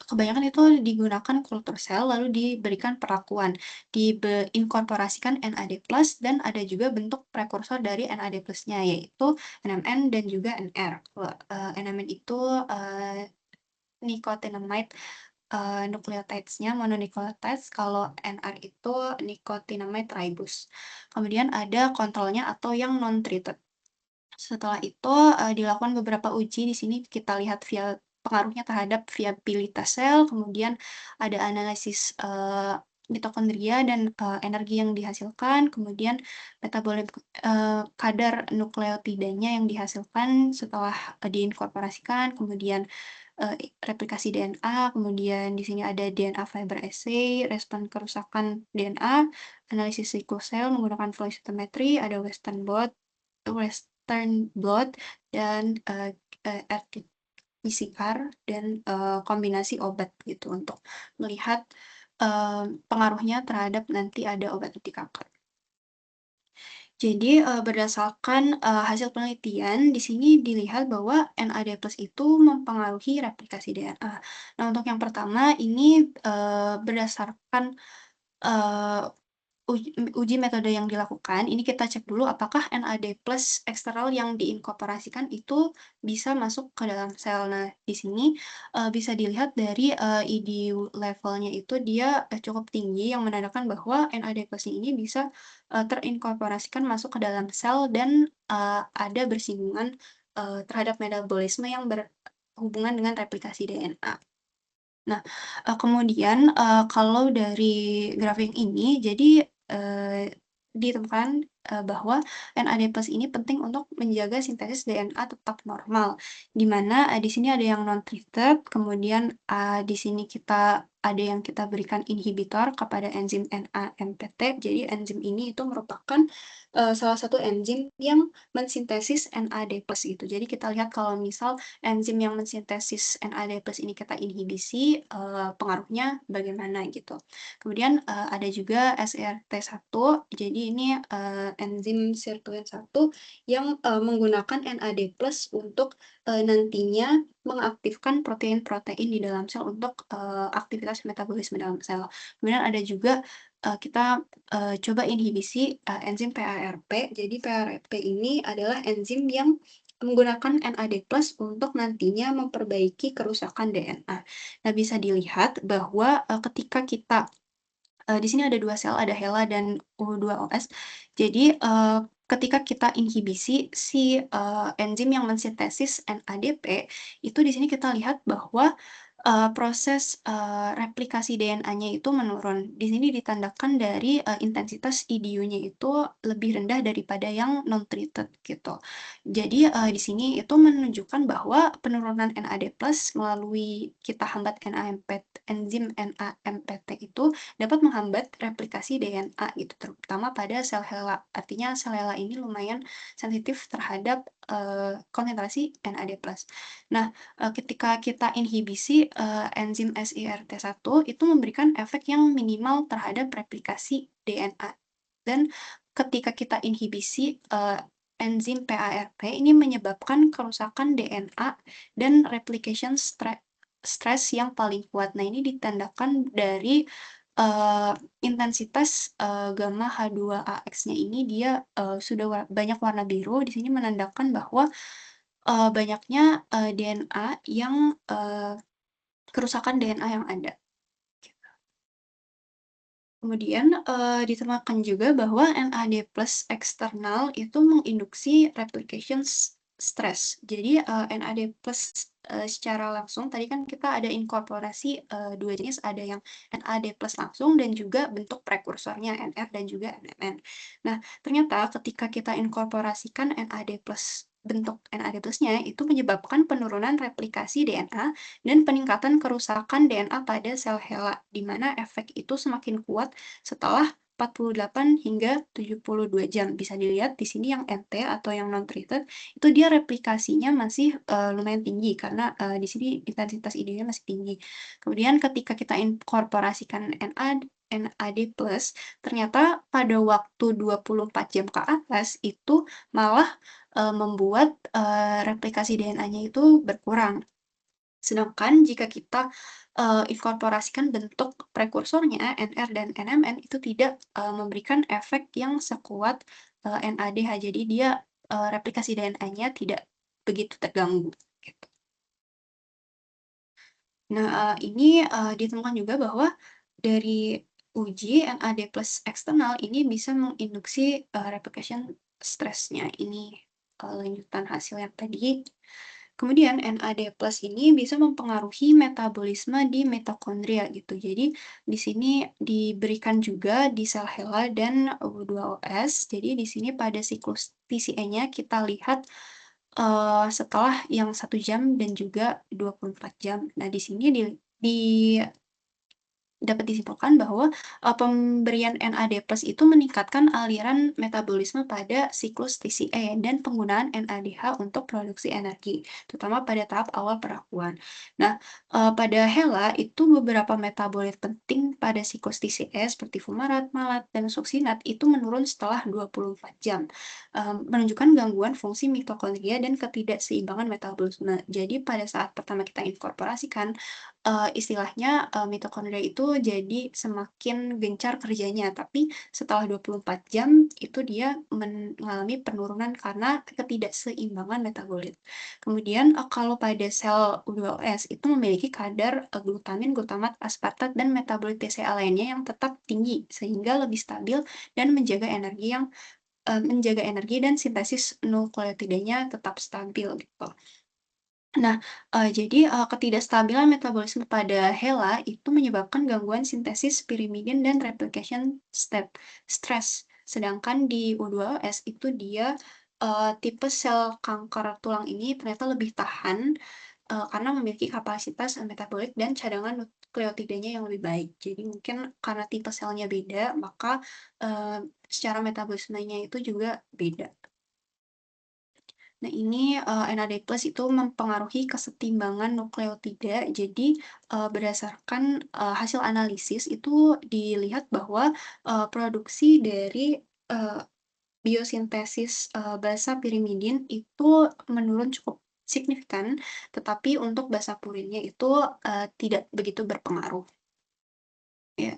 kebanyakan itu digunakan kultur sel lalu diberikan perlakuan, diinkorporasikan NAD+ dan ada juga bentuk prekursor dari NAD+-nya yaitu NMN dan juga NR. NMN itu nicotinamide nucleotides-nya mononucleotides, kalau NR itu nicotinamide ribose. Kemudian ada kontrolnya atau yang non-treated. Setelah itu dilakukan beberapa uji. Di sini kita lihat pengaruhnya terhadap viabilitas sel, kemudian ada analisis mitokondria dan energi yang dihasilkan, kemudian metabolit kadar nukleotidanya yang dihasilkan setelah diinkorporasikan, kemudian replikasi DNA, kemudian di sini ada DNA fiber assay, respon kerusakan DNA, analisis siklosel menggunakan flow cytometry, ada Western blot dan RT-PCR dan kombinasi obat gitu untuk melihat pengaruhnya terhadap nanti ada obat anti kanker. Jadi berdasarkan hasil penelitian di sini dilihat bahwa NAD+ itu mempengaruhi replikasi DNA. Nah, untuk yang pertama ini berdasarkan uji metode yang dilakukan, ini kita cek dulu apakah NAD+ eksternal yang diinkorporasikan itu bisa masuk ke dalam sel. Nah, di sini bisa dilihat dari EDU levelnya itu dia cukup tinggi yang menandakan bahwa NAD+ ini bisa terinkorporasikan masuk ke dalam sel dan ada bersinggungan terhadap metabolisme yang berhubungan dengan replikasi DNA. Nah, kemudian kalau dari grafik ini, jadi ditemukan bahwa NAD+ ini penting untuk menjaga sintesis DNA tetap normal, di mana di sini ada yang non-treated, kemudian di sini ada yang kita berikan inhibitor kepada enzim NAMPT. Jadi enzim ini itu merupakan salah satu enzim yang mensintesis NAD+ gitu. Jadi kita lihat kalau misal enzim yang mensintesis NAD+ ini kita inhibisi, pengaruhnya bagaimana gitu. Kemudian ada juga SERT1, jadi ini enzim sirtuin 1 yang menggunakan NAD+ untuk nantinya mengaktifkan protein-protein di dalam sel untuk aktivitas metabolisme dalam sel. Kemudian ada juga kita coba inhibisi enzim PARP. Jadi PARP ini adalah enzim yang menggunakan NAD+ untuk nantinya memperbaiki kerusakan DNA. Nah, bisa dilihat bahwa ketika kita di sini ada 2 sel, ada HeLa dan U2OS. Jadi ketika kita inhibisi si enzim yang mensintesis NADP, itu di sini kita lihat bahwa proses replikasi DNA-nya itu menurun. Di sini ditandakan dari intensitas EDU-nya itu lebih rendah daripada yang non-treated gitu. Jadi di sini itu menunjukkan bahwa penurunan NAD+ melalui kita hambat enzim NAMPT itu dapat menghambat replikasi DNA gitu, terutama pada sel HeLa. Artinya sel HeLa ini lumayan sensitif terhadap konsentrasi NAD+. Nah, ketika kita inhibisi enzim SIRT1 itu memberikan efek yang minimal terhadap replikasi DNA. Dan ketika kita inhibisi enzim PARP ini menyebabkan kerusakan DNA dan replication stress yang paling kuat. Nah, ini ditandakan dari intensitas gamma H2AX-nya ini dia sudah banyak warna biru. Di sini menandakan bahwa banyaknya DNA yang kerusakan DNA yang ada. Kemudian ditemukan juga bahwa NAD+ eksternal itu menginduksi replication stress. Jadi NAD+ secara langsung tadi kan kita ada inkorporasi dua jenis, ada yang NAD+ langsung dan juga bentuk prekursornya NR dan juga NMN. Nah, ternyata ketika kita inkorporasikan NAD+, bentuk NAD+-nya itu menyebabkan penurunan replikasi DNA dan peningkatan kerusakan DNA pada sel HeLa, di mana efek itu semakin kuat setelah 48 hingga 72 jam. Bisa dilihat di sini yang NT atau yang non-treated itu dia replikasinya masih lumayan tinggi karena di sini intensitas ID-nya masih tinggi. Kemudian ketika kita inkorporasikan NAD+, ternyata pada waktu 24 jam ke atas itu malah membuat replikasi DNA-nya itu berkurang. Sedangkan jika kita inkorporasikan bentuk prekursornya NR dan NMN itu tidak memberikan efek yang sekuat NADH. Jadi dia replikasi DNA-nya tidak begitu terganggu. Gitu. Nah, ini ditemukan juga bahwa dari uji NAD+ eksternal ini bisa menginduksi replication stress-nya. Ini lanjutan hasil yang tadi. Kemudian NAD+ ini bisa mempengaruhi metabolisme di mitokondria gitu. Jadi di sini diberikan juga di sel HeLa dan U2OS. Jadi di sini pada siklus TCA-nya kita lihat setelah yang 1 jam dan juga 24 jam. Nah, di sini dapat disimpulkan bahwa pemberian NAD+ itu meningkatkan aliran metabolisme pada siklus TCA dan penggunaan NADH untuk produksi energi, terutama pada tahap awal perakuan. Nah, pada HeLa itu beberapa metabolit penting pada siklus TCA seperti fumarat, malat, dan suksinat itu menurun setelah 24 jam, menunjukkan gangguan fungsi mitokondria dan ketidakseimbangan metabolisme. Jadi pada saat pertama kita inkorporasikan, istilahnya mitokondria itu jadi semakin gencar kerjanya, tapi setelah 24 jam itu dia mengalami penurunan karena ketidakseimbangan metabolit. Kemudian kalau pada sel U2OS itu memiliki kadar glutamin, glutamat, aspartat, dan metabolit TCA lainnya yang tetap tinggi sehingga lebih stabil dan menjaga energi dan sintesis nukleotidanya tetap stabil gitu. Nah, jadi ketidakstabilan metabolisme pada HeLa itu menyebabkan gangguan sintesis pirimidin dan replication stress. Sedangkan di U2OS itu dia tipe sel kanker tulang ini ternyata lebih tahan karena memiliki kapasitas metabolik dan cadangan nukleotidanya yang lebih baik. Jadi mungkin karena tipe selnya beda, maka secara metabolismenya itu juga beda. Nah, ini NAD+ itu mempengaruhi kesetimbangan nukleotida. Jadi berdasarkan hasil analisis itu dilihat bahwa produksi dari biosintesis basa pirimidin itu menurun cukup signifikan, tetapi untuk basa purinnya itu tidak begitu berpengaruh. Ya.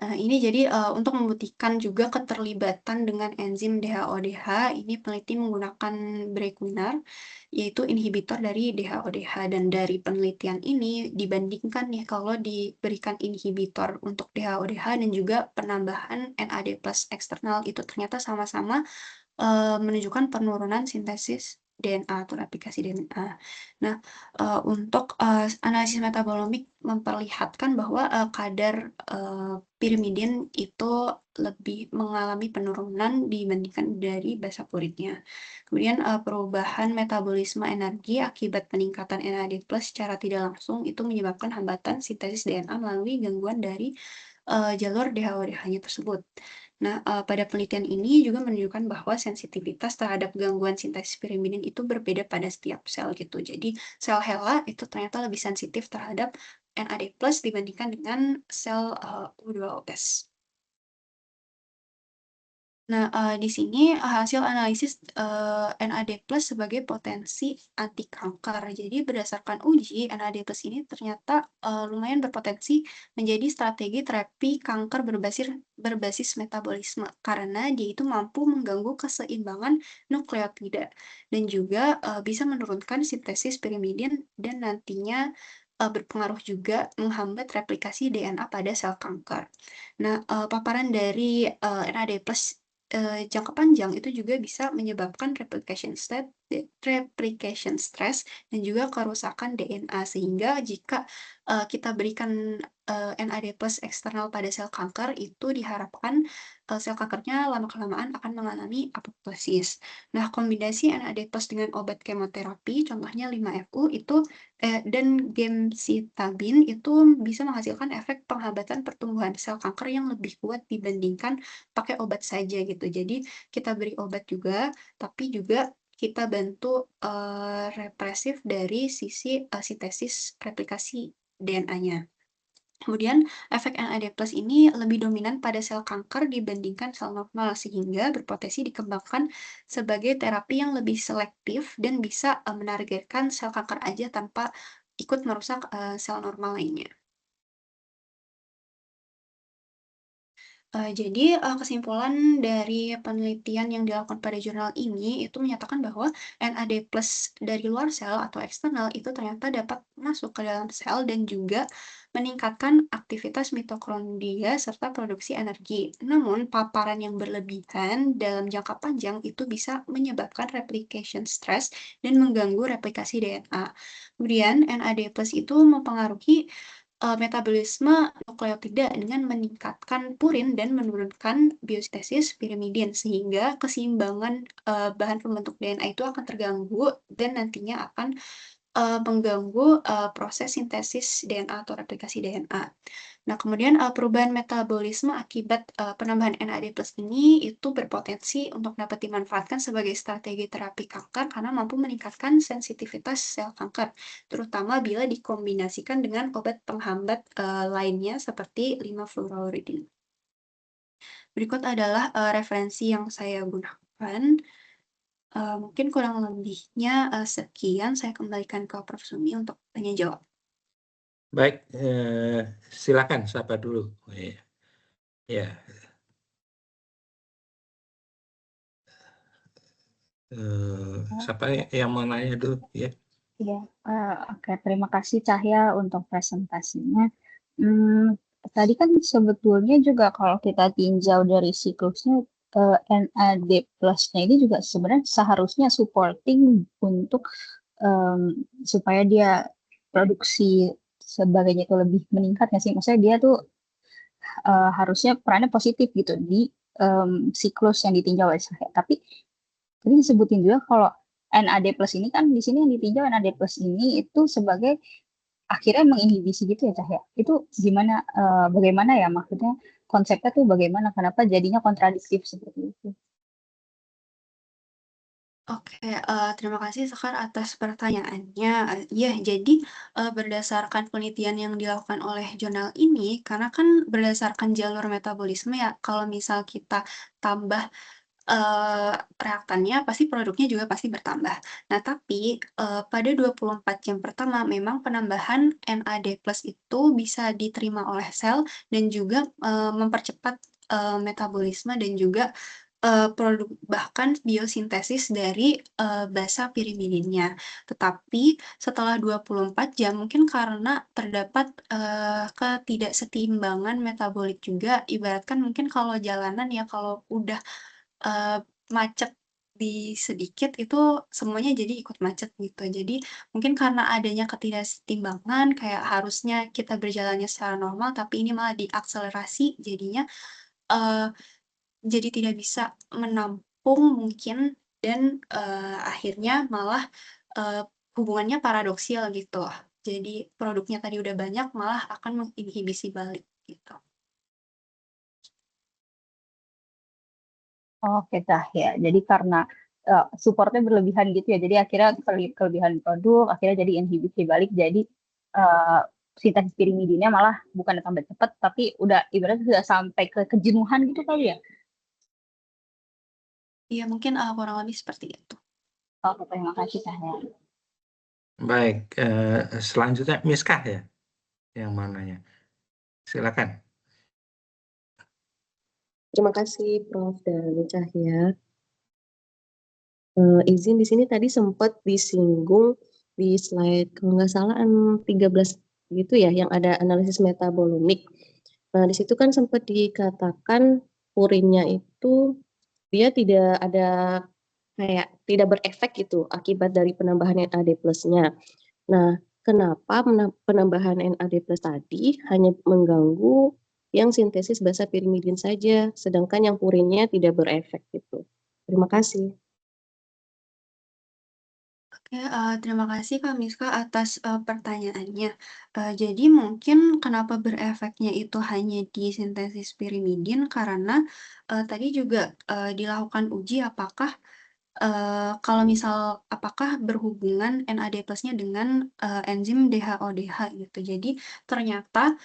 Ini jadi untuk membuktikan juga keterlibatan dengan enzim DHODH, ini peneliti menggunakan Brequinar, yaitu inhibitor dari DHODH. Dan dari penelitian ini dibandingkan nih kalau diberikan inhibitor untuk DHODH dan juga penambahan NAD+ eksternal itu ternyata sama-sama menunjukkan penurunan sintesis DNA atau replikasi DNA. Nah, untuk analisis metabolik memperlihatkan bahwa kadar pirimidin itu lebih mengalami penurunan dibandingkan dari basa puritnya. Kemudian perubahan metabolisme energi akibat peningkatan NAD+ secara tidak langsung itu menyebabkan hambatan sintesis DNA melalui gangguan dari jalur DHODH-nya tersebut. Nah, pada penelitian ini juga menunjukkan bahwa sensitivitas terhadap gangguan sintesis pirimidin itu berbeda pada setiap sel gitu. Jadi, sel HeLa itu ternyata lebih sensitif terhadap NAD+ dibandingkan dengan sel U2OS. Nah, di sini hasil analisis NAD+ sebagai potensi anti kanker. Jadi berdasarkan uji, NAD+ ini ternyata lumayan berpotensi menjadi strategi terapi kanker berbasis metabolisme karena dia itu mampu mengganggu keseimbangan nukleotida dan juga bisa menurunkan sintesis pirimidin dan nantinya berpengaruh juga menghambat replikasi DNA pada sel kanker. Nah, paparan dari NAD+ jangka panjang itu juga bisa menyebabkan replication stress dan juga kerusakan DNA. Sehingga jika kita berikan NAD+ eksternal pada sel kanker, itu diharapkan sel kankernya lama-kelamaan akan mengalami apoptosis. Nah, kombinasi NAD+ dengan obat kemoterapi, contohnya 5-FU itu dan gemcitabine itu bisa menghasilkan efek penghambatan pertumbuhan sel kanker yang lebih kuat dibandingkan pakai obat saja gitu. Jadi kita beri obat juga, tapi juga kita bantu represif dari sisi sintesis replikasi DNA-nya. Kemudian efek NAD+ ini lebih dominan pada sel kanker dibandingkan sel normal sehingga berpotensi dikembangkan sebagai terapi yang lebih selektif dan bisa menargetkan sel kanker aja tanpa ikut merusak sel normal lainnya. Jadi, kesimpulan dari penelitian yang dilakukan pada jurnal ini itu menyatakan bahwa NAD+ dari luar sel atau eksternal itu ternyata dapat masuk ke dalam sel dan juga meningkatkan aktivitas mitokondria serta produksi energi. Namun, paparan yang berlebihan dalam jangka panjang itu bisa menyebabkan replication stress dan mengganggu replikasi DNA. Kemudian, NAD+ itu mempengaruhi metabolisme nukleotida dengan meningkatkan purin dan menurunkan biosintesis pirimidin sehingga keseimbangan bahan pembentuk DNA itu akan terganggu dan nantinya akan mengganggu proses sintesis DNA atau replikasi DNA. Nah, kemudian perubahan metabolisme akibat penambahan NAD+ ini itu berpotensi untuk dapat dimanfaatkan sebagai strategi terapi kanker karena mampu meningkatkan sensitivitas sel kanker, terutama bila dikombinasikan dengan obat penghambat lainnya seperti 5-fluorouridin. Berikut adalah referensi yang saya gunakan. Mungkin kurang lebihnya sekian, saya kembalikan ke Prof. Sumi untuk tanya jawab. Baik, silakan siapa dulu. Ya. Siapa yang mau nanya dulu ya? Iya, oke. Terima kasih Cahya untuk presentasinya. Tadi kan sebetulnya juga kalau kita tinjau dari siklusnya, NAD plusnya ini juga sebenarnya seharusnya supporting untuk supaya dia produksi sebagainya itu lebih meningkat nggak sih? Maksudnya dia tuh harusnya perannya positif gitu di siklus yang ditinjau oleh Cahya. Tapi tadi disebutin juga kalau NAD+ ini kan di sini yang ditinjau NAD+ ini itu sebagai akhirnya menginhibisi gitu ya Cahya. Itu gimana bagaimana ya maksudnya konsepnya tuh bagaimana kenapa jadinya kontradiktif seperti itu? Oke, terima kasih Sekar atas pertanyaannya. Iya, jadi berdasarkan penelitian yang dilakukan oleh jurnal ini, karena kan berdasarkan jalur metabolisme ya, kalau misal kita tambah reaktannya, pasti produknya juga pasti bertambah. Nah, tapi pada 24 jam pertama memang penambahan NAD+ itu bisa diterima oleh sel dan juga mempercepat metabolisme dan juga produk bahkan biosintesis dari basa pirimidinnya. Tetapi setelah 24 jam mungkin karena terdapat ketidaksetimbangan metabolik juga, ibaratkan mungkin kalau jalanan ya kalau udah macet di sedikit itu semuanya jadi ikut macet gitu. Jadi mungkin karena adanya ketidaksetimbangan kayak harusnya kita berjalannya secara normal tapi ini malah diakselerasi jadinya jadi tidak bisa menampung mungkin dan akhirnya malah hubungannya paradoksial gitu. Jadi produknya tadi udah banyak malah akan menginhibisi balik gitu. Oke, ya. Jadi karena supportnya berlebihan gitu ya. Jadi akhirnya kelebihan produk, akhirnya jadi inhibisi balik. Jadi uh, sintesis pirimidinnya malah bukan tambah cepat, tapi udah ibaratnya sudah sampai ke kejenuhan gitu kali ya. Iya, mungkin kurang lebih seperti itu. Oke, terima kasih Cahya. Baik, selanjutnya Miskah ya, yang mananya? Silakan. Terima kasih Prof. dan Cahya. Izin di sini tadi sempat disinggung di slide kalau nggak salah 13 gitu ya, yang ada analisis metabolimik. Nah, di situ kan sempat dikatakan purinnya itu dia tidak ada kayak tidak berefek gitu akibat dari penambahan NAD plusnya. Nah, kenapa penambahan NAD plus tadi hanya mengganggu yang sintesis basa pirimidin saja, sedangkan yang purinnya tidak berefek gitu. Terima kasih. Oke, terima kasih Kak Miska atas pertanyaannya. Jadi mungkin kenapa berefeknya itu hanya di sintesis pirimidin karena tadi juga dilakukan uji apakah kalau misal apakah berhubungan NAD plusnya dengan enzim DHODH gitu. Jadi ternyata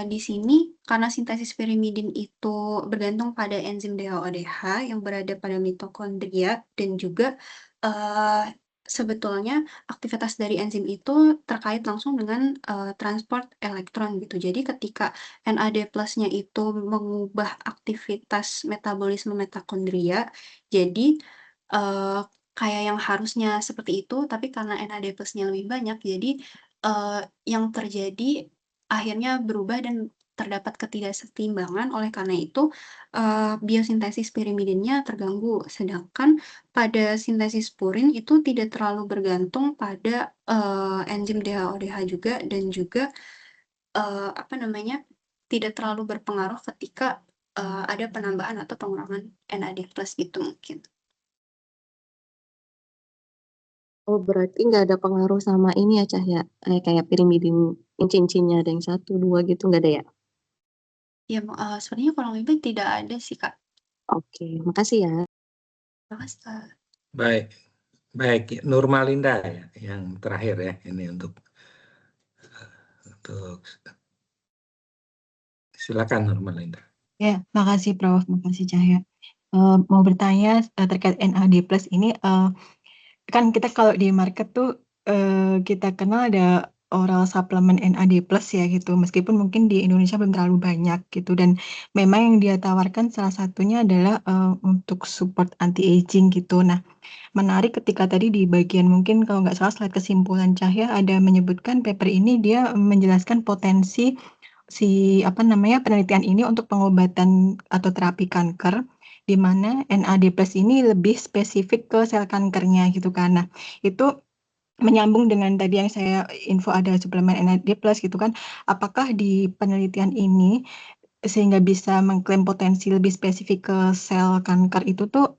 di sini karena sintesis pirimidin itu bergantung pada enzim DHODH yang berada pada mitokondria dan juga uh, sebetulnya aktivitas dari enzim itu terkait langsung dengan transport elektron gitu. Jadi ketika NAD plusnya itu mengubah aktivitas metabolisme mitokondria, jadi uh, kayak yang harusnya seperti itu, tapi karena NAD plusnya lebih banyak, jadi yang terjadi akhirnya berubah dan terdapat ketidakseimbangan. Oleh karena itu, biosintesis pirimidinnya terganggu. Sedangkan pada sintesis purin itu tidak terlalu bergantung pada enzim DHODH juga dan juga apa namanya tidak terlalu berpengaruh ketika ada penambahan atau pengurangan NAD plus gitu mungkin. Oh, berarti nggak ada pengaruh sama ini ya, Cahya? Kayak pirimidin cincinnya ada yang 1, 2 gitu, nggak ada ya? Ya, sebenarnya kurang lebih tidak ada sih, Kak. Oke, makasih ya. Terima kasih, Kak. Baik, baik. Nurmalinda ya, yang terakhir ya ini untuk silakan Nurmalinda. Ya, makasih Prof, makasih Cahya. Mau bertanya terkait NAD plus ini, kan kita kalau di market tuh kita kenal ada oral suplemen NAD plus ya gitu, meskipun mungkin di Indonesia belum terlalu banyak gitu, dan memang yang dia tawarkan salah satunya adalah untuk support anti-aging gitu. Nah, menarik ketika tadi di bagian mungkin kalau nggak salah slide kesimpulan Cahya ada menyebutkan paper ini dia menjelaskan potensi penelitian ini untuk pengobatan atau terapi kanker, di mana NAD plus ini lebih spesifik ke sel kankernya gitu kan. Nah, itu menyambung dengan tadi yang saya info ada suplemen NAD plus gitu kan. Apakah di penelitian ini sehingga bisa mengklaim potensi lebih spesifik ke sel kanker itu tuh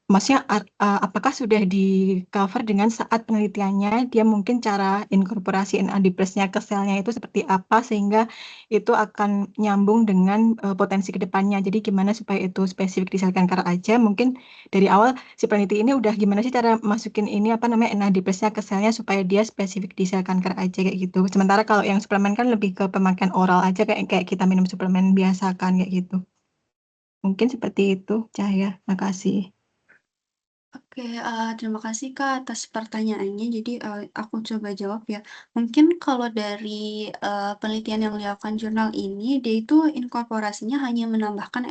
maksudnya apakah sudah di-cover dengan saat penelitiannya, dia mungkin cara inkorporasi NAD plus-nya ke selnya itu seperti apa, sehingga itu akan nyambung dengan potensi ke depannya. Jadi gimana supaya itu spesifik di sel kanker aja, mungkin dari awal si peneliti ini udah gimana sih cara masukin ini NAD plus-nya ke selnya supaya dia spesifik di sel kanker aja kayak gitu. Sementara kalau yang suplemen kan lebih ke pemakaian oral aja kayak kita minum suplemen biasa kan kayak gitu. Mungkin seperti itu, Cahya. Makasih. Oke, terima kasih Kak atas pertanyaannya. Jadi aku coba jawab ya. Mungkin kalau dari penelitian yang dilakukan jurnal ini, dia itu inkorporasinya hanya menambahkan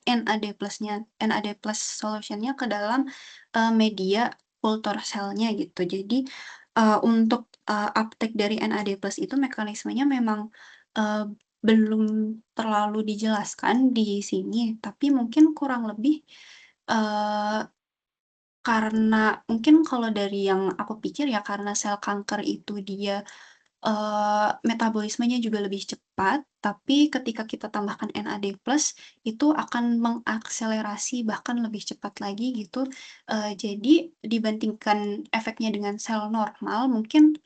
NAD plusnya, NAD plus solutionnya ke dalam media kultur selnya gitu. Jadi untuk uptake dari NAD plus itu mekanismenya memang uh, belum terlalu dijelaskan di sini, tapi mungkin kurang lebih uh, karena mungkin kalau dari yang aku pikir ya karena sel kanker itu dia metabolismenya juga lebih cepat, tapi ketika kita tambahkan NAD plus itu akan mengakselerasi bahkan lebih cepat lagi gitu. Jadi dibandingkan efeknya dengan sel normal mungkin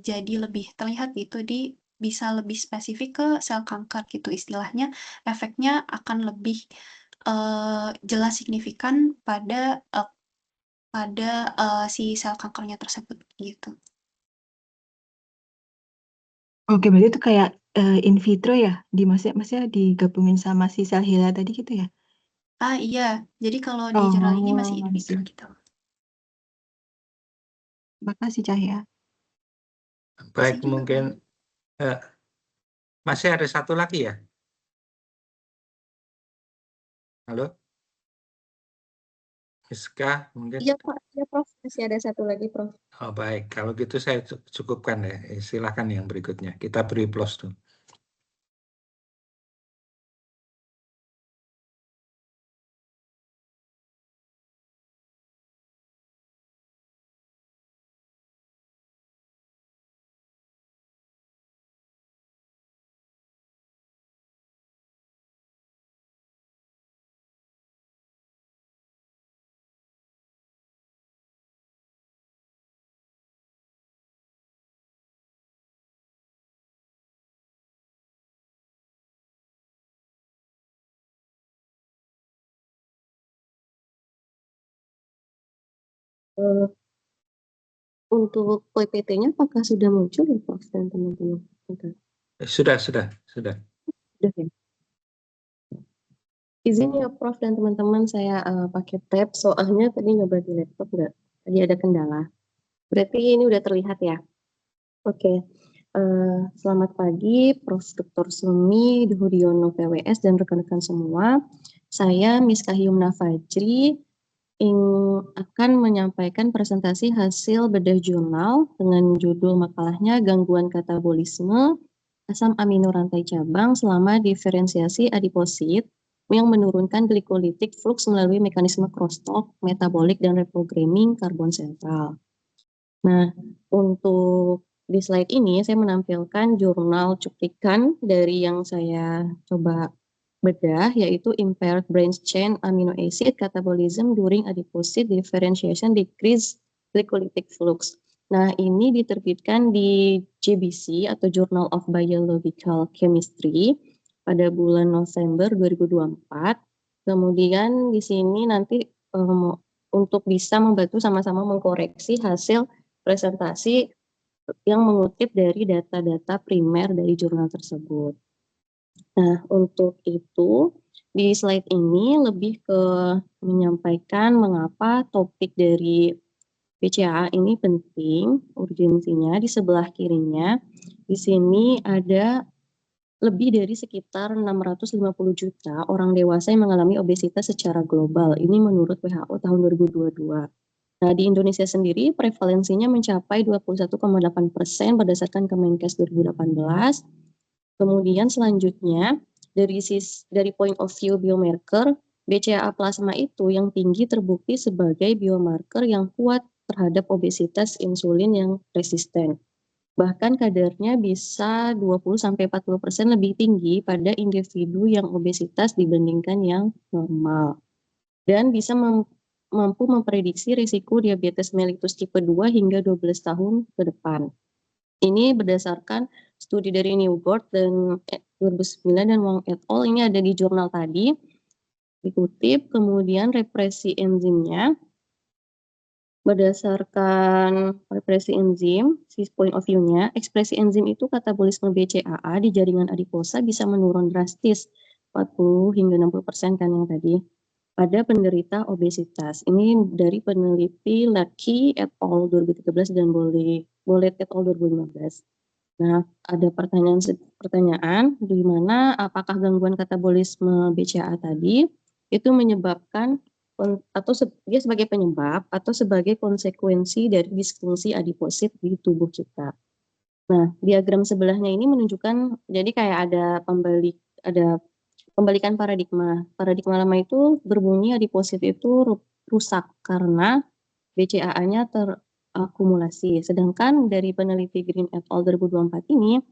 jadi lebih terlihat gitu bisa lebih spesifik ke sel kanker gitu istilahnya efeknya akan lebih jelas signifikan pada si sel kankernya tersebut gitu. Oke, berarti itu kayak in vitro ya? Maksudnya digabungin sama si sel HeLa tadi gitu ya? Iya. Jadi kalau di jurnal ini masih in vitro gitu. Makasih Cahya. Baik, mungkin masih ada satu lagi ya? Halo? Iska mungkin? Iya Pak, ya Prof. Masih ada satu lagi Prof. Oh baik, kalau gitu saya cukupkan ya. Silakan yang berikutnya. Kita beri plus tuh. Untuk PPT-nya apakah sudah muncul ya Prof dan teman-teman? Sudah. Sudah ya. Izin ya Prof dan teman-teman, saya pakai tab, soalnya tadi nyoba di laptop tadi ada kendala. Berarti ini udah terlihat ya? Oke. Selamat pagi Prof. Dr. Sumi Duhudiono PWS dan rekan-rekan semua. Saya Miss Kahyumna Fajri akan menyampaikan presentasi hasil bedah jurnal dengan judul makalahnya Gangguan Katabolisme Asam Amino Rantai Cabang selama diferensiasi adiposit yang menurunkan glikolitik flux melalui mekanisme crosstalk, metabolik, dan reprogramming karbon sentral. Nah, untuk di slide ini saya menampilkan jurnal cuplikan dari yang saya coba bedah, yaitu Impaired Branch Chain Amino Acid Catabolism During Adiposit Differentiation Decrease Glycolytic Flux. Nah, ini diterbitkan di JBC atau Journal of Biological Chemistry pada bulan November 2024. Kemudian di sini nanti untuk bisa membantu sama-sama mengkoreksi hasil presentasi yang mengutip dari data-data primer dari jurnal tersebut. Nah, untuk itu di slide ini lebih ke menyampaikan mengapa topik dari BCAA ini penting, urgensinya. Di sebelah kirinya, di sini ada lebih dari sekitar 650 juta orang dewasa yang mengalami obesitas secara global. Ini menurut WHO tahun 2022. Nah, di Indonesia sendiri prevalensinya mencapai 21,8% berdasarkan Kemenkes 2018. Kemudian selanjutnya dari point of view biomarker, BCAA plasma itu yang tinggi terbukti sebagai biomarker yang kuat terhadap obesitas insulin yang resisten. Bahkan kadarnya bisa 20-40% lebih tinggi pada individu yang obesitas dibandingkan yang normal. Dan bisa mampu memprediksi risiko diabetes mellitus tipe 2 hingga 12 tahun ke depan. Ini berdasarkan studi dari Newport dan 2009 dan Wang et al. Ini ada di jurnal tadi, dikutip. Kemudian represi enzimnya, berdasarkan represi enzim, point of view-nya, ekspresi enzim itu katabolisme BCAA di jaringan adiposa bisa menurun drastis, 40 hingga 60% kan yang tadi, pada penderita obesitas. Ini dari peneliti Lucky et al. 2013 dan Bolet et al. 2015. Nah, ada pertanyaan di mana apakah gangguan katabolisme BCAA tadi itu menyebabkan atau dia sebagai penyebab atau sebagai konsekuensi dari disfungsi adiposit di tubuh kita. Nah, diagram sebelahnya ini menunjukkan jadi kayak ada pembalikan paradigma. Paradigma lama itu berbunyi adiposit itu rusak karena BCAA-nya terakumulasi. Sedangkan dari peneliti Green et al. 2024 ini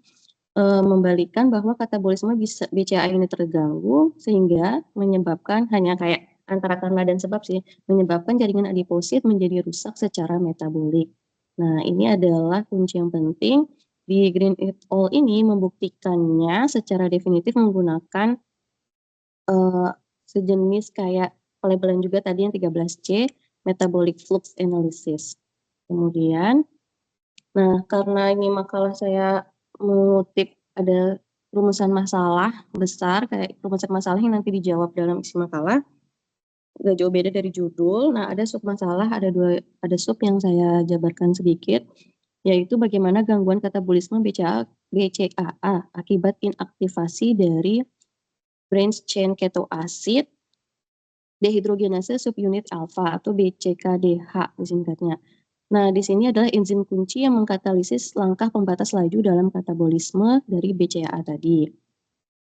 membalikan bahwa katabolisme BCAA ini terganggu sehingga menyebabkan hanya kayak antara karena dan sebab sih, menyebabkan jaringan adiposit menjadi rusak secara metabolik. Nah, ini adalah kunci yang penting. Di Green et al. Ini membuktikannya secara definitif menggunakan sejenis kayak pelabelan juga tadi yang 13C, metabolic flux analysis. Kemudian, nah karena ini makalah saya mengutip ada rumusan masalah besar, kayak rumusan masalah yang nanti dijawab dalam isi makalah, nggak jauh beda dari judul. Nah, ada sub masalah, ada sub yang saya jabarkan sedikit, yaitu bagaimana gangguan katabolisme BCAA akibat inaktivasi dari branch chain keto acid dehidrogenase subunit alfa atau BCKDH disingkatnya. Nah, di sini adalah enzim kunci yang mengkatalisis langkah pembatas laju dalam katabolisme dari BCAA tadi,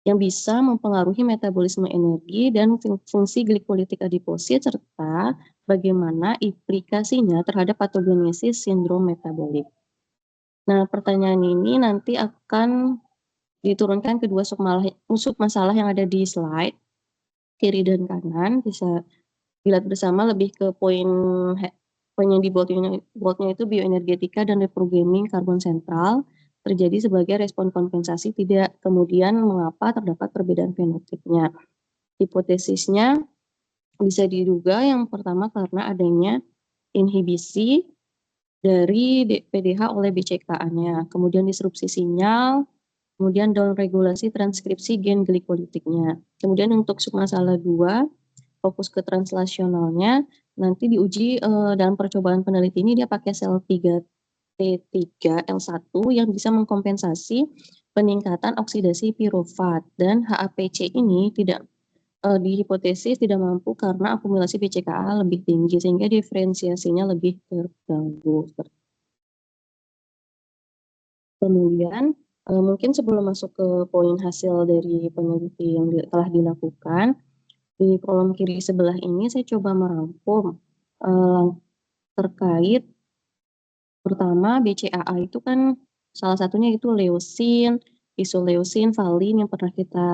yang bisa mempengaruhi metabolisme energi dan fungsi glikolitik adiposit, serta bagaimana implikasinya terhadap patogenesis sindrom metabolik. Nah, pertanyaan ini nanti akan diturunkan kedua sub masalah yang ada di slide, kiri dan kanan. Bisa dilihat bersama, lebih ke poin yang di boldnya itu bioenergetika dan reprogramming karbon sentral terjadi sebagai respon kompensasi, tidak kemudian mengapa terdapat perbedaan fenotipnya. Hipotesisnya bisa diduga yang pertama karena adanya inhibisi dari PDH oleh BCKA-nya, kemudian disrupsi sinyal, kemudian downregulasi transkripsi gen glikolitiknya. Kemudian untuk submasalah 2, fokus ke translasionalnya, nanti diuji dalam percobaan peneliti ini dia pakai sel 3T3L1 yang bisa mengkompensasi peningkatan oksidasi pirofat, dan HAPC ini tidak dihipotesis tidak mampu karena akumulasi BCKA lebih tinggi sehingga diferensiasinya lebih terganggu. Kemudian mungkin sebelum masuk ke poin hasil dari peneliti yang telah dilakukan, di kolom kiri sebelah ini saya coba merangkum terkait pertama BCAA itu kan salah satunya itu leusin, isoleusin, valin yang pernah kita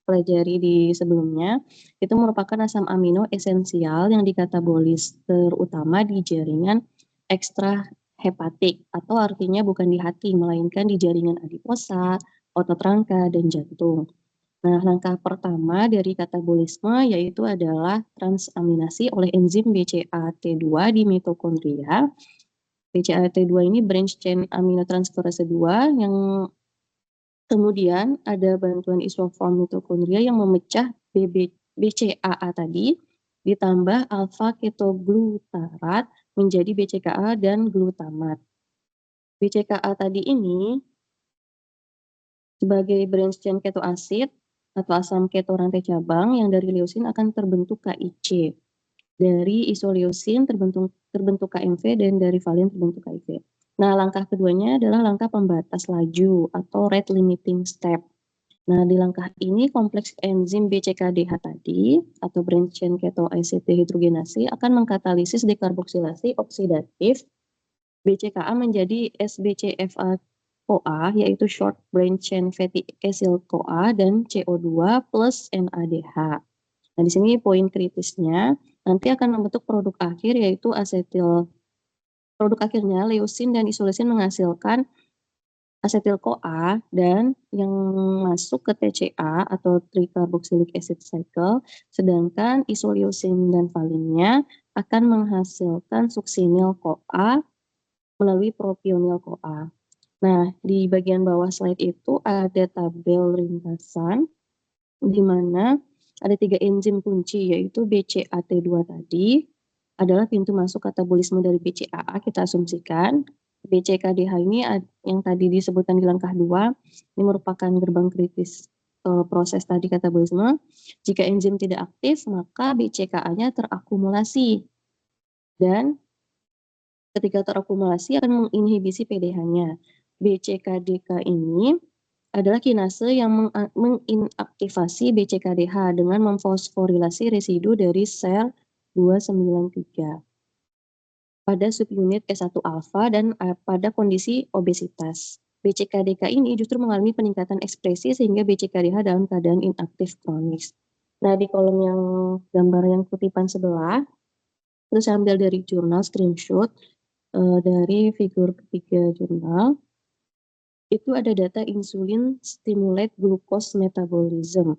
pelajari di sebelumnya. Itu merupakan asam amino esensial yang dikatabolis terutama di jaringan ekstrahepatik, atau artinya bukan di hati melainkan di jaringan adiposa, otot rangka, dan jantung. Nah, langkah pertama dari katabolisme yaitu adalah transaminasi oleh enzim BCAT2 di mitokondria. BCAT2 ini branch chain aminotransferase 2 yang kemudian ada bantuan isoform mitokondria yang memecah BCAA tadi ditambah alfa ketoglutarat menjadi BCKA dan glutamat. BCKA tadi ini sebagai branch chain keto acid atau asam keto rantai cabang yang dari leusin akan terbentuk KIC. Dari isoleusin terbentuk KMV dan dari valin terbentuk KIV. Nah, langkah keduanya adalah langkah pembatas laju atau rate limiting step. Nah, di langkah ini kompleks enzim BCKDH tadi atau branch chain keto acid dehidrogenase akan mengkatalisis dekarboksilasi oksidatif BCKA menjadi SBCFA-CoA, yaitu short branch chain fatty acyl CoA dan CO2 plus NADH. Nah, di sini poin kritisnya nanti akan membentuk produk akhir yaitu asetil. Produk akhirnya leusin dan isoleusin menghasilkan asetil CoA dan yang masuk ke TCA atau tricarboxylic acid cycle, sedangkan isoleusin dan valinnya akan menghasilkan suksinil CoA melalui propionil CoA. Nah, di bagian bawah slide itu ada tabel ringkasan di mana ada 3 enzim kunci yaitu BCAT2 tadi adalah pintu masuk katabolisme dari BCAA, kita asumsikan. BCKDH ini yang tadi disebutkan di langkah 2, ini merupakan gerbang kritis proses tadi katabolisme. Jika enzim tidak aktif, maka BCKA-nya terakumulasi. Dan ketika terakumulasi akan menginhibisi PDH-nya. BCKDK ini adalah kinase yang menginaktivasi BCKDH dengan memfosforilasi residu dari sel 293 pada subunit S1-alfa dan pada kondisi obesitas. BCKDK ini justru mengalami peningkatan ekspresi sehingga BCKDH dalam keadaan inaktif kronis. Nah, di kolom yang gambar yang kutipan sebelah, itu saya ambil dari jurnal screenshot dari figur ketiga jurnal. Itu ada data insulin stimulate glucose metabolism.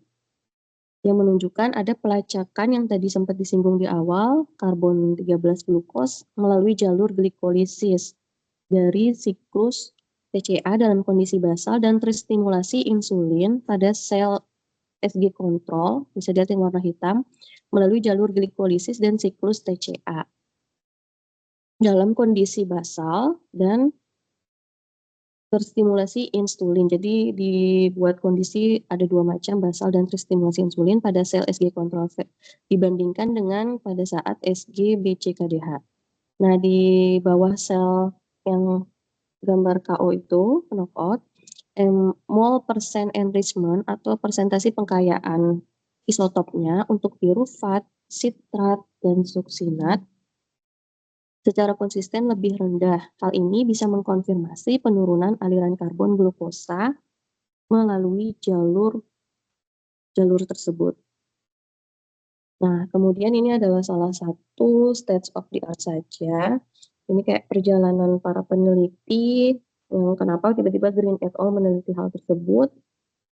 yang menunjukkan ada pelacakan yang tadi sempat disinggung di awal, karbon 13 glukos melalui jalur glikolisis dari siklus TCA dalam kondisi basal dan terstimulasi insulin pada sel SG kontrol, bisa dilihat yang warna hitam, melalui jalur glikolisis dan siklus TCA dalam kondisi basal dan terstimulasi insulin. Jadi dibuat kondisi ada dua macam, basal dan terstimulasi insulin pada sel SG kontrol dibandingkan dengan pada saat SG BCKDH. Nah, di bawah sel yang gambar KO itu, knockout, mol persen enrichment atau persentase pengkayaan isotopnya untuk pirufat, sitrat, dan suksinat secara konsisten lebih rendah. Hal ini bisa mengkonfirmasi penurunan aliran karbon glukosa melalui jalur tersebut. Nah, kemudian ini adalah salah satu state of the art saja. Ini kayak perjalanan para peneliti, kenapa tiba-tiba Green et al. Meneliti hal tersebut.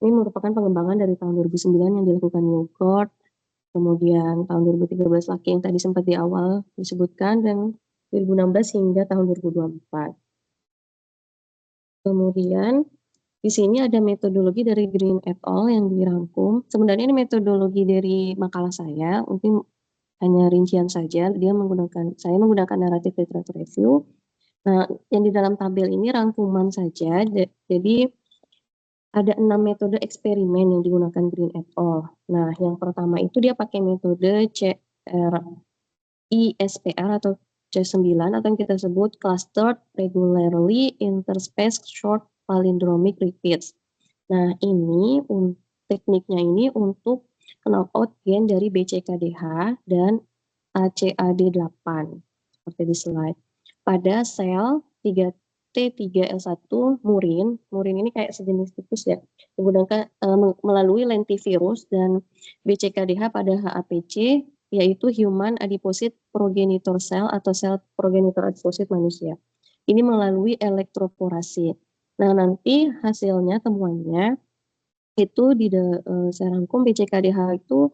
Ini merupakan pengembangan dari tahun 2009 yang dilakukan Newgard, kemudian tahun 2013 lagi yang tadi sempat di awal disebutkan, dan 2016 hingga tahun 2024. Kemudian di sini ada metodologi dari Green et al. Yang dirangkum. Sebenarnya ini metodologi dari makalah saya, mungkin hanya rincian saja. Saya menggunakan narrative literature review. Nah, yang di dalam tabel ini rangkuman saja. Jadi ada 6 metode eksperimen yang digunakan Green et al. Nah, yang pertama itu dia pakai metode ISPR atau C9 atau yang kita sebut Clustered Regularly Interspaced Short Palindromic Repeats. Nah, ini tekniknya ini untuk knockout gen dari BCKDH dan ACAD8 seperti di slide. Pada sel 3T3L1 murin ini kayak sejenis tikus ya, menggunakan melalui lentivirus dan BCKDH pada HAPC, yaitu Human Adipocyte Progenitor Cell atau sel progenitor adiposit manusia. Ini melalui elektroporasi. Nah, nanti hasilnya, temuannya itu saya rangkum BCKDH itu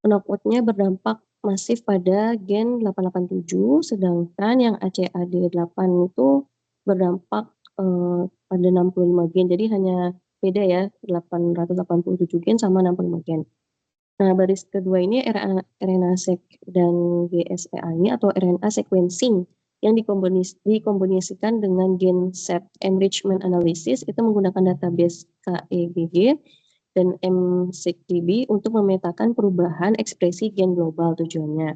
knockout-nya berdampak masif pada gen 887, sedangkan yang ACAD8 itu berdampak pada 65 gen. Jadi hanya beda ya, 887 gen sama 65 gen. Nah, baris kedua ini RNA-seq dan GSEA atau RNA sequencing yang dikombinasikan dengan gen set enrichment analysis itu menggunakan database KEGG dan MSeqDB untuk memetakan perubahan ekspresi gen global tujuannya.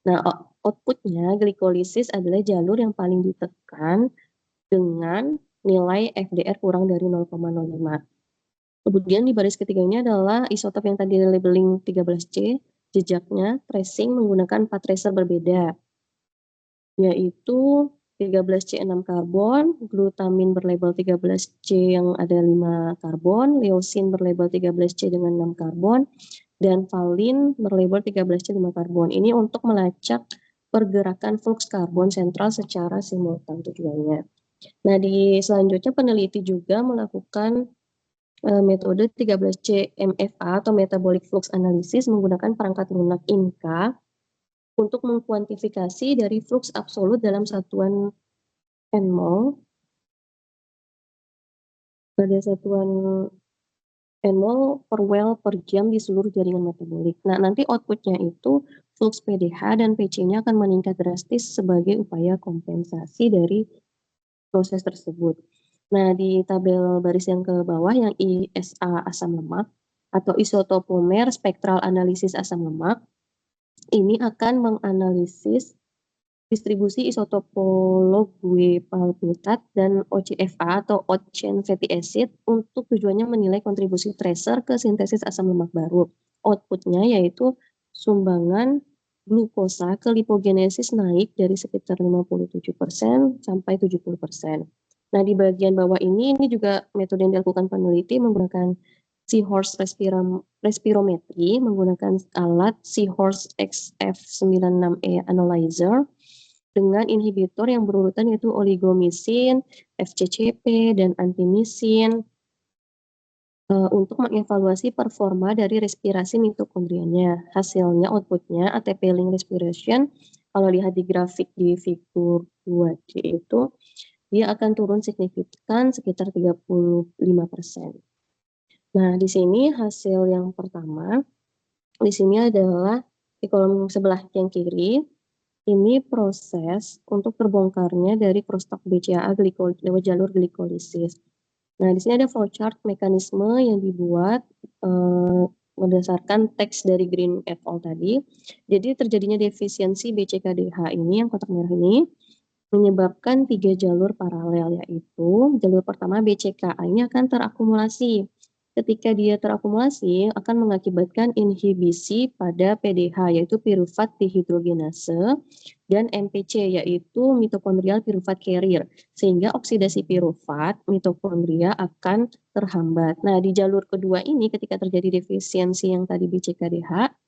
Nah, outputnya glikolisis adalah jalur yang paling ditekan dengan nilai FDR kurang dari 0,05. Kemudian di baris ketiga ini adalah isotop yang tadi labeling 13C, jejaknya tracing menggunakan 4 tracer berbeda, yaitu 13C 6 karbon, glutamin berlabel 13C yang ada 5 karbon, leucin berlabel 13C dengan 6 karbon, dan valin berlabel 13C 5 karbon. Ini untuk melacak pergerakan fluks karbon sentral secara simultan tujuannya. Nah, di selanjutnya peneliti juga melakukan metode 13C MFA atau Metabolic Flux Analysis menggunakan perangkat lunak INCA untuk mengkuantifikasi dari flux absolut dalam satuan nmol pada satuan nmol per well per jam di seluruh jaringan metabolik. Nah, nanti outputnya itu flux PDH dan PC-nya akan meningkat drastis sebagai upaya kompensasi dari proses tersebut. Nah, di tabel baris yang ke bawah yang ISA asam lemak atau isotopomer spektral analisis asam lemak, ini akan menganalisis distribusi isotopolog palmitat dan OCFA atau odd chain fatty acid untuk tujuannya menilai kontribusi tracer ke sintesis asam lemak baru. Outputnya yaitu sumbangan glukosa ke lipogenesis naik dari sekitar 57% sampai 70%. Nah, di bagian bawah ini juga metode yang dilakukan peneliti menggunakan Seahorse respirometry menggunakan alat Seahorse XF96E analyzer dengan inhibitor yang berurutan yaitu oligomisin, FCCP, dan antimisin. untuk mengevaluasi performa dari respirasi mitokondrianya. Hasilnya, outputnya ATP link respiration, kalau lihat di grafik di figur 2D itu, dia akan turun signifikan sekitar 35%. Nah, di sini hasil yang pertama, di sini adalah di kolom sebelah yang kiri, ini proses untuk terbongkarnya dari crosstalk BCAA lewat jalur glikolisis. Nah, di sini ada flowchart mekanisme yang dibuat berdasarkan teks dari Green et al. Tadi. Jadi terjadinya defisiensi BCKDH ini, yang kotak merah ini, menyebabkan 3 jalur paralel, yaitu jalur pertama BCKA ini akan terakumulasi. Ketika dia terakumulasi, akan mengakibatkan inhibisi pada PDH, yaitu piruvat dehidrogenase, dan MPC, yaitu mitokondrial piruvat carrier, sehingga oksidasi piruvat mitokondria akan terhambat. Nah, di jalur kedua ini, ketika terjadi defisiensi yang tadi BCKDH,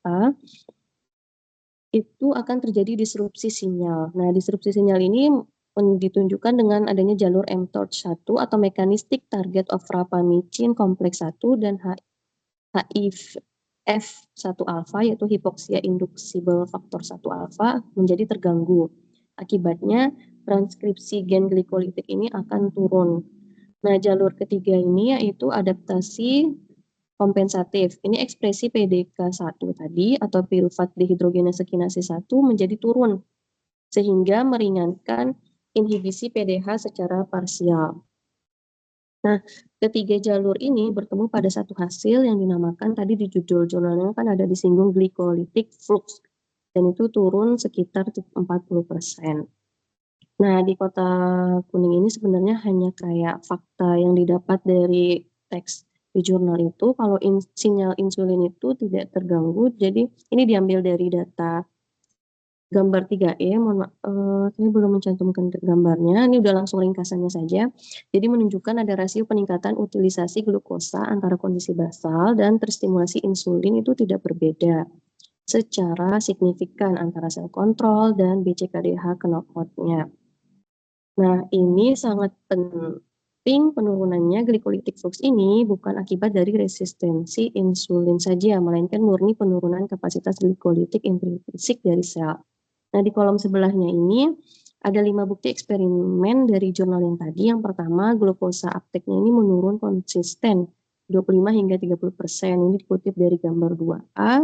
itu akan terjadi disrupsi sinyal. Nah, disrupsi sinyal ini ditunjukkan dengan adanya jalur mTORC1 atau Mechanistic Target of Rapamycin Kompleks 1 dan HIF-F1 alpha, yaitu hipoksia inducible faktor 1 alpha, menjadi terganggu. Akibatnya transkripsi gen glikolitik ini akan turun. Nah, jalur ketiga ini yaitu adaptasi kompensatif. Ini ekspresi PDK1 tadi atau piruvat dehidrogenase kinase 1 menjadi turun sehingga meringankan inhibisi PDH secara parsial. Nah, ketiga jalur ini bertemu pada satu hasil yang dinamakan tadi di judul jurnalnya kan ada disinggung glycolytic flux dan itu turun sekitar 40%. Nah, di kotak kuning ini sebenarnya hanya kayak fakta yang didapat dari teks di jurnal itu, kalau sinyal insulin itu tidak terganggu, jadi ini diambil dari data gambar 3E, saya belum mencantumkan gambarnya, ini udah langsung ringkasannya saja. Jadi menunjukkan ada rasio peningkatan utilisasi glukosa antara kondisi basal dan terstimulasi insulin itu tidak berbeda secara signifikan antara sel kontrol dan BCKDH knockout-nya. Nah, ini sangat penting penurunannya glycolytic flux ini bukan akibat dari resistensi insulin saja, melainkan murni penurunan kapasitas glycolytic intrinsik dari sel. Nah, di kolom sebelahnya ini ada 5 bukti eksperimen dari jurnal yang tadi. Yang pertama, glukosa uptake-nya ini menurun konsisten 25 hingga 30%. Ini dikutip dari gambar 2A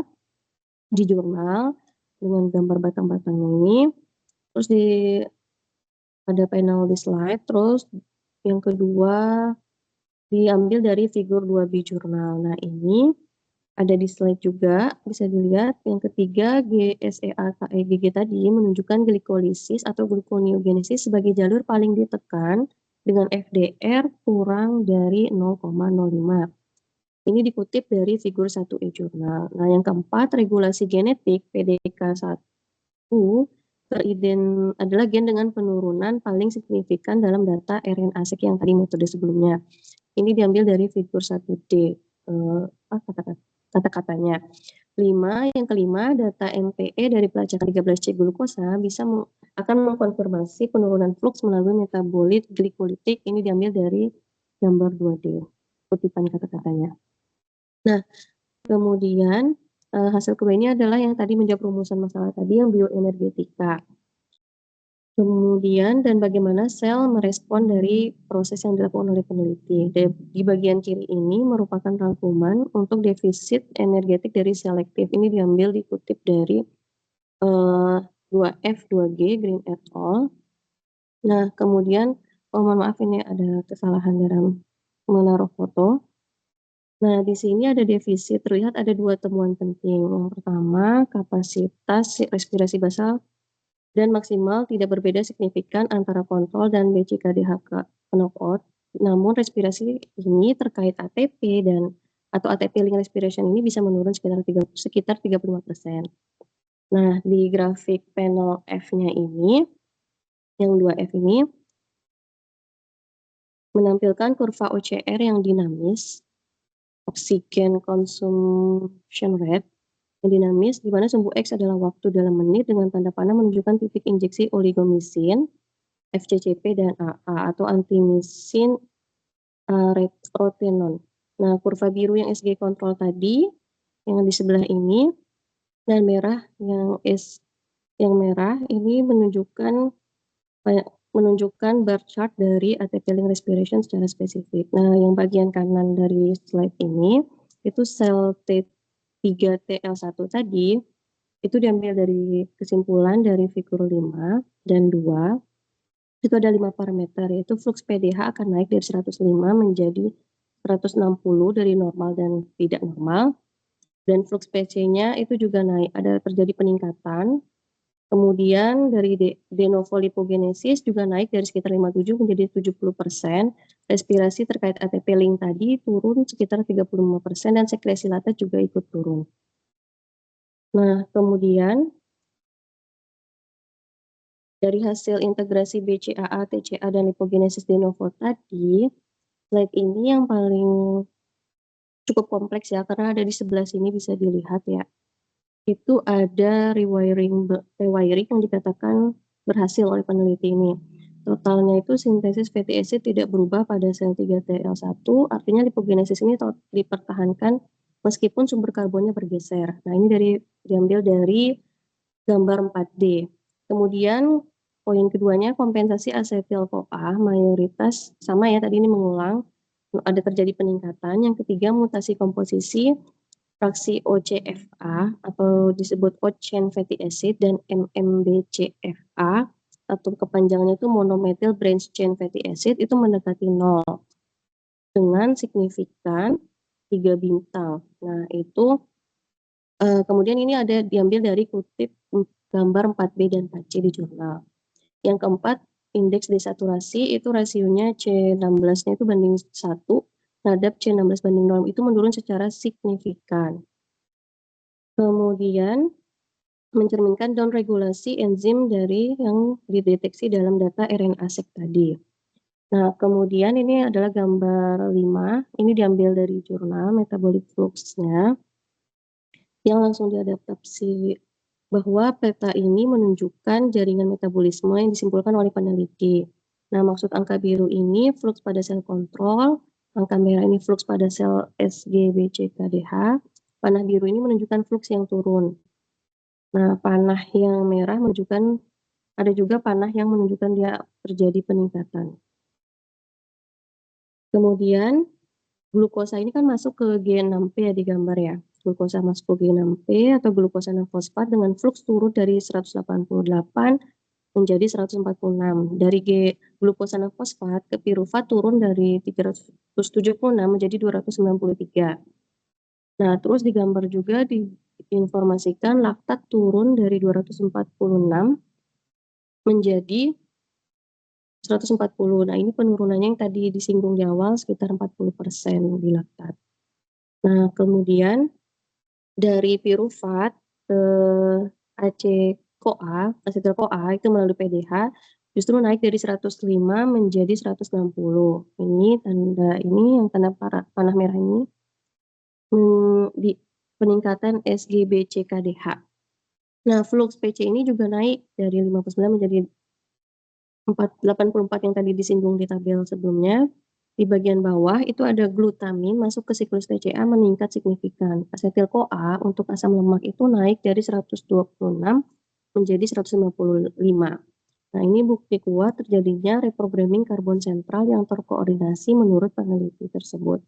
di jurnal dengan gambar batang-batangnya ini. Terus ada panel di slide. Terus yang kedua diambil dari figur 2B jurnal. Nah, ini ada di slide juga, bisa dilihat. Yang ketiga, GSEA-KEGG tadi menunjukkan glikolisis atau gluconeogenesis sebagai jalur paling ditekan dengan FDR kurang dari 0,05. Ini dikutip dari figur 1E jurnal. Nah, yang keempat, regulasi genetik PDK1 adalah gen dengan penurunan paling signifikan dalam data RNA-seq yang tadi metode sebelumnya. Ini diambil dari figur 1D. Kata-katanya. Yang kelima, data MPE dari pelacakan 13C glukosa akan mengkonfirmasi penurunan flux melalui metabolit glikolitik. Ini diambil dari gambar 2D, kutipan kata-katanya. Nah, kemudian hasil kedua ini adalah yang tadi menjawab rumusan masalah tadi, yang bioenergetika. Kemudian, dan bagaimana sel merespon dari proses yang dilakukan oleh peneliti. Di bagian kiri ini merupakan rangkuman untuk defisit energetik dari selektif. Ini diambil dikutip dari 2F, 2G, Green et al. Nah, kemudian, mohon maaf ini ada kesalahan dalam menaruh foto. Nah, di sini ada defisit, terlihat ada 2 temuan penting. Yang pertama, kapasitas respirasi basal dan maksimal tidak berbeda signifikan antara kontrol dan BCKDH knockout. Namun respirasi ini terkait ATP atau ATP link respiration ini bisa menurun sekitar 35%. Nah, di grafik panel F-nya ini, yang 2F ini, menampilkan kurva OCR yang dinamis, oxygen consumption rate, yang dinamis, di mana sumbu X adalah waktu dalam menit dengan tanda panah menunjukkan titik injeksi oligomisin, FCCP dan AA atau antimycin retrotenon. Nah, kurva biru yang SG kontrol tadi, yang di sebelah ini, dan merah yang merah ini menunjukkan bar chart dari ATP link respiration secara spesifik. Nah, yang bagian kanan dari slide ini, itu sel T3TL1 tadi, itu diambil dari kesimpulan dari figur 5 dan 2. Itu ada 5 parameter, yaitu flux PDH akan naik dari 105 menjadi 160 dari normal dan tidak normal. Dan flux PC-nya itu juga naik, ada terjadi peningkatan. Kemudian dari de novo lipogenesis juga naik dari sekitar 57 menjadi 70%. Respirasi terkait ATP link tadi turun sekitar 35% dan sekresi lactat juga ikut turun. Nah, kemudian dari hasil integrasi BCAA, TCA, dan lipogenesis de novo tadi, slide ini yang paling cukup kompleks ya, karena ada di sebelah sini bisa dilihat ya. Itu ada rewiring yang dikatakan berhasil oleh peneliti ini. Totalnya itu sintesis fatty acid tidak berubah pada sel 3TL1, artinya lipogenesis ini dipertahankan meskipun sumber karbonnya bergeser. Nah, ini diambil dari gambar 4D. Kemudian poin keduanya kompensasi asetil-CoA mayoritas sama ya, tadi ini mengulang, ada terjadi peningkatan. Yang ketiga mutasi komposisi fraksi OCFA atau disebut oat-chain fatty acid dan MMBCFA atau kepanjangannya itu monomethyl branch chain fatty acid itu mendekati 0 dengan signifikan 3 bintang. Nah, itu kemudian ini ada diambil dari kutip gambar 4B dan 4C di jurnal. Yang keempat, indeks desaturasi itu rasionya C16-nya itu banding 1, terhadap C16 banding 0 itu menurun secara signifikan. Kemudian mencerminkan downregulasi enzim dari yang dideteksi dalam data RNA-seq tadi. Nah, kemudian ini adalah gambar 5, ini diambil dari jurnal metabolic flux-nya yang langsung diadaptasi bahwa peta ini menunjukkan jaringan metabolisme yang disimpulkan oleh peneliti. Nah, maksud angka biru ini flux pada sel kontrol, angka merah ini flux pada sel SGBC-KDH, panah biru ini menunjukkan flux yang turun. Nah, panah yang merah menunjukkan, ada juga panah yang menunjukkan dia terjadi peningkatan. Kemudian, glukosa ini kan masuk ke G6P ya di gambar ya. Glukosa masuk ke G6P atau glukosa 6 fosfat dengan flux turun dari 188 menjadi 146. Dari glukosa 6 fosfat ke pirufat turun dari 376 menjadi 293. Nah, terus digambar juga diinformasikan laktat turun dari 246 menjadi 140. Nah, ini penurunannya yang tadi disinggung di awal sekitar 40% di laktat. Nah, kemudian dari pirufat ke ACE-CoA, asetil-CoA itu melalui PDH justru naik dari 105 menjadi 160. Ini tanda ini yang tanda panah merah ini di peningkatan SGBC-KDH. Nah, flux PC ini juga naik dari 59 menjadi 84 yang tadi disinggung di tabel sebelumnya. Di bagian bawah itu ada glutamin masuk ke siklus TCA meningkat signifikan. Asetil-CoA untuk asam lemak itu naik dari 126 menjadi 155. Nah, ini bukti kuat terjadinya reprogramming karbon sentral yang terkoordinasi menurut peneliti tersebut.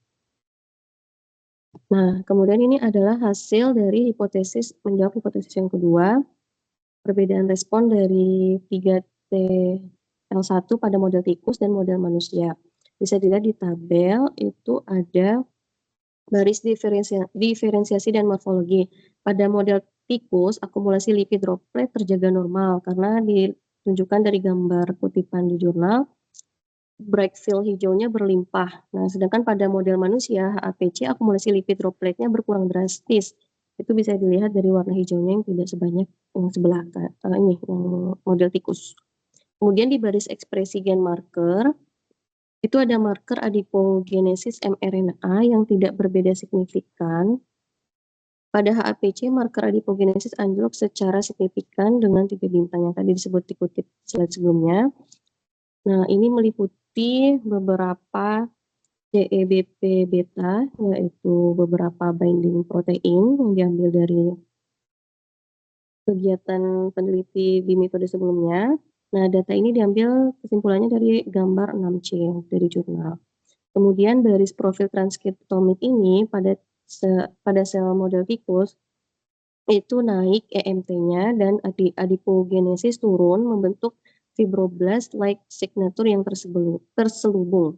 Nah, kemudian ini adalah hasil dari hipotesis, menjawab hipotesis yang kedua, perbedaan respon dari 3TL1 pada model tikus dan model manusia. Bisa dilihat di tabel itu ada baris diferensiasi dan morfologi. Pada model tikus, akumulasi lipid droplet terjaga normal karena ditunjukkan dari gambar kutipan di jurnal, bright field hijaunya berlimpah. Nah, sedangkan pada model manusia, HAPC, akumulasi lipid dropletnya berkurang drastis. Itu bisa dilihat dari warna hijaunya yang tidak sebanyak yang sebelah ini, yang model tikus. Kemudian di baris ekspresi gen marker, itu ada marker adipogenesis mRNA yang tidak berbeda signifikan. Pada HAPC, marker adipogenesis anjlok secara signifikan dengan 3 bintang yang tadi disebut dikutip slide sebelumnya. Nah, ini meliputi beberapa CEBP beta, yaitu beberapa binding protein yang diambil dari kegiatan peneliti di metode sebelumnya. Nah, data ini diambil kesimpulannya dari gambar 6C dari jurnal. Kemudian baris profil transkriptomik ini pada sel model tikus itu naik EMT-nya dan adipogenesis turun membentuk fibroblast-like signature yang terselubung.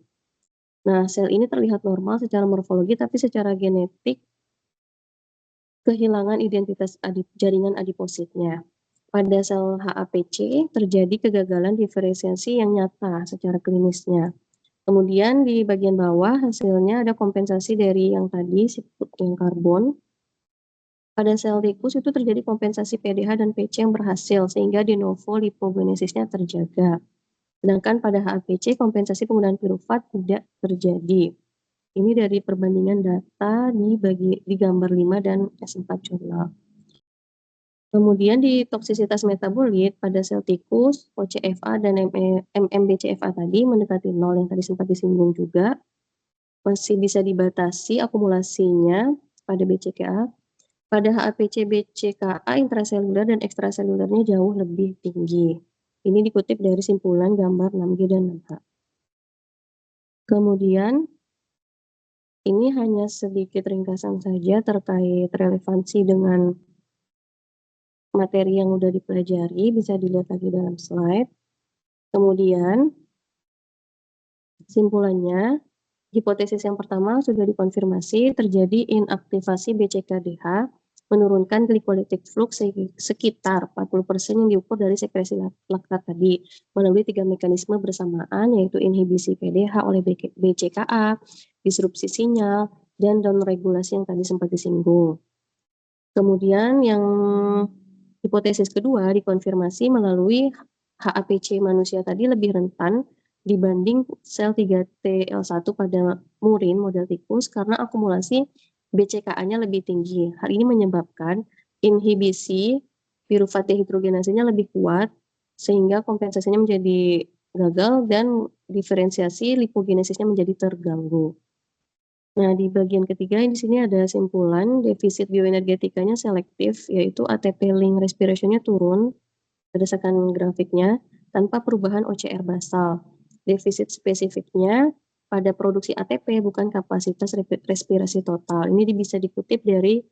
Nah, sel ini terlihat normal secara morfologi, tapi secara genetik kehilangan identitas jaringan adipositnya. Pada sel HAPC terjadi kegagalan diferensiasi yang nyata secara klinisnya. Kemudian di bagian bawah hasilnya ada kompensasi dari yang tadi, yang karbon. Pada sel tikus itu terjadi kompensasi PDH dan PC yang berhasil, sehingga de novo lipogenesisnya terjaga. Sedangkan pada HAPC kompensasi penggunaan pirufat tidak terjadi. Ini dari perbandingan data di gambar 5 dan S4 jurnal. Kemudian di toksisitas metabolit pada sel tikus, OCFA dan MMBCFA tadi mendekati 0 yang tadi sempat disinggung juga. Masih bisa dibatasi akumulasinya pada BCKA. Pada HAPC BCKA intraseluler dan ekstraselulernya jauh lebih tinggi. Ini dikutip dari simpulan gambar 6G dan 6H. Kemudian ini hanya sedikit ringkasan saja terkait relevansi dengan materi yang sudah dipelajari, bisa dilihat lagi dalam slide. Kemudian simpulannya, hipotesis yang pertama sudah dikonfirmasi terjadi inaktivasi BCKDH menurunkan glycolytic flux sekitar 40% yang diukur dari sekresi laktat tadi melalui 3 mekanisme bersamaan, yaitu inhibisi PDH oleh BCKA, disrupsi sinyal, dan downregulasi yang tadi sempat disinggung. Kemudian yang hipotesis kedua dikonfirmasi melalui HAPC manusia tadi lebih rentan dibanding sel 3TL1 pada murin model tikus karena akumulasi BCKA-nya lebih tinggi. Hal ini menyebabkan inhibisi pirufat dehidrogenasenya lebih kuat sehingga kompensasinya menjadi gagal dan diferensiasi lipogenesisnya menjadi terganggu. Nah, di bagian ketiga di sini ada simpulan defisit bioenergetikanya selektif, yaitu ATP link respiration-nya turun berdasarkan grafiknya tanpa perubahan OCR basal. Defisit spesifiknya pada produksi ATP bukan kapasitas respirasi total. Ini bisa dikutip dari,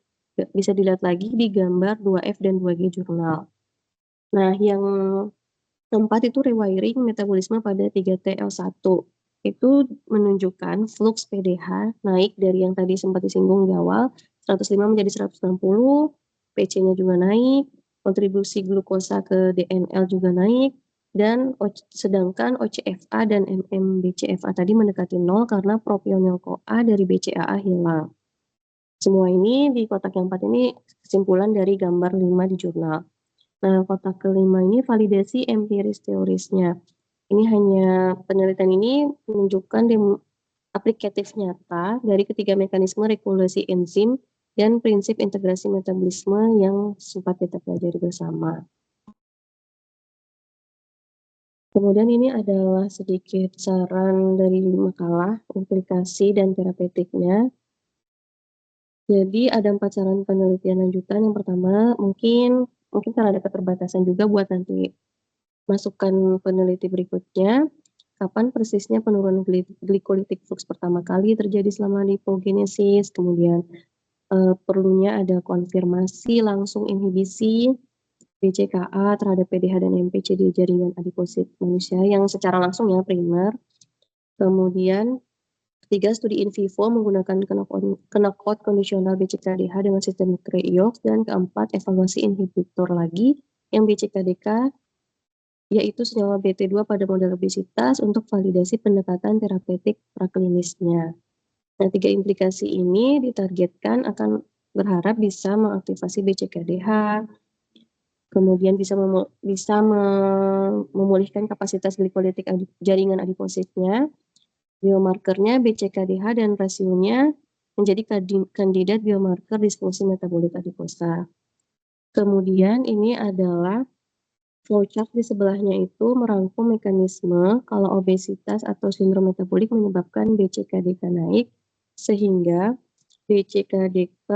bisa dilihat lagi di gambar 2F dan 2G jurnal. Nah, yang keempat itu rewiring metabolisme pada 3TL1. Itu menunjukkan flux PDH naik dari yang tadi sempat disinggung di awal, 105 menjadi 160, PC-nya juga naik, kontribusi glukosa ke DNL juga naik, dan sedangkan OCFA dan MMBCFA tadi mendekati 0 karena propionil-CoA dari BCAA hilang. Semua ini di kotak yang 4 ini kesimpulan dari gambar 5 di jurnal. Nah, kotak kelima ini validasi empiris teorisnya. Ini hanya penelitian ini menunjukkan aplikatif nyata dari ketiga mekanisme regulasi enzim dan prinsip integrasi metabolisme yang sempat kita pelajari bersama. Kemudian ini adalah sedikit saran dari makalah, implikasi dan terapeutiknya. Jadi ada 4 saran penelitian lanjutan. Yang pertama, mungkin karena ada keterbatasan juga buat nanti masukan peneliti berikutnya. Kapan persisnya penurunan glycolytic flux pertama kali terjadi selama lipogenesis, kemudian perlunya ada konfirmasi langsung inhibisi BCKA terhadap PDH dan MPC di jaringan adiposit manusia yang secara langsung ya primer. Kemudian ketiga, studi in vivo menggunakan knockout kondisional BCKDH dengan sistem Cray-Yox. Dan keempat, evaluasi inhibitor lagi yang BCKDK yaitu senyawa BT2 pada model obesitas untuk validasi pendekatan terapeutik praklinisnya. Nah, 3 implikasi ini ditargetkan akan berharap bisa mengaktifasi BCKDH, kemudian bisa memulihkan kapasitas glikolitik jaringan adipositnya, biomarkernya BCKDH dan rasionya menjadi kandidat biomarker disfungsi metabolit adiposa. Kemudian ini adalah flowchart di sebelahnya itu merangkum mekanisme kalau obesitas atau sindrom metabolik menyebabkan BCKDK naik, sehingga BCKDK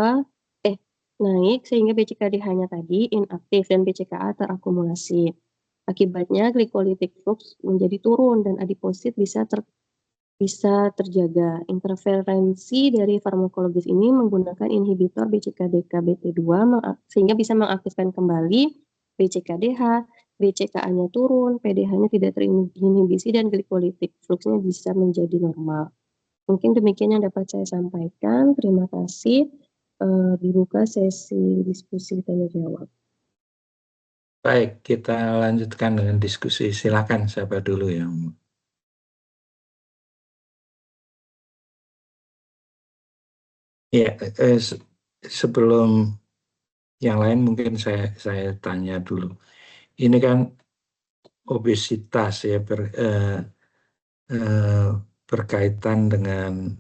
naik sehingga BCKDH-nya tadi inaktif dan BCKA terakumulasi. Akibatnya glycolytic flux menjadi turun dan adiposit bisa terjaga. Interferensi dari farmakologis ini menggunakan inhibitor BCKDK-BT2 sehingga bisa mengaktifkan kembali BCKDH, BCKA-nya turun, PDH-nya tidak terinhibisi dan glycolytic flux-nya bisa menjadi normal. Mungkin demikian yang dapat saya sampaikan. Terima kasih. Dibuka sesi diskusi tanya jawab. Baik, kita lanjutkan dengan diskusi. Silakan siapa dulu yang ya, sebelum yang lain mungkin saya tanya dulu. Ini kan obesitas ya berkaitan dengan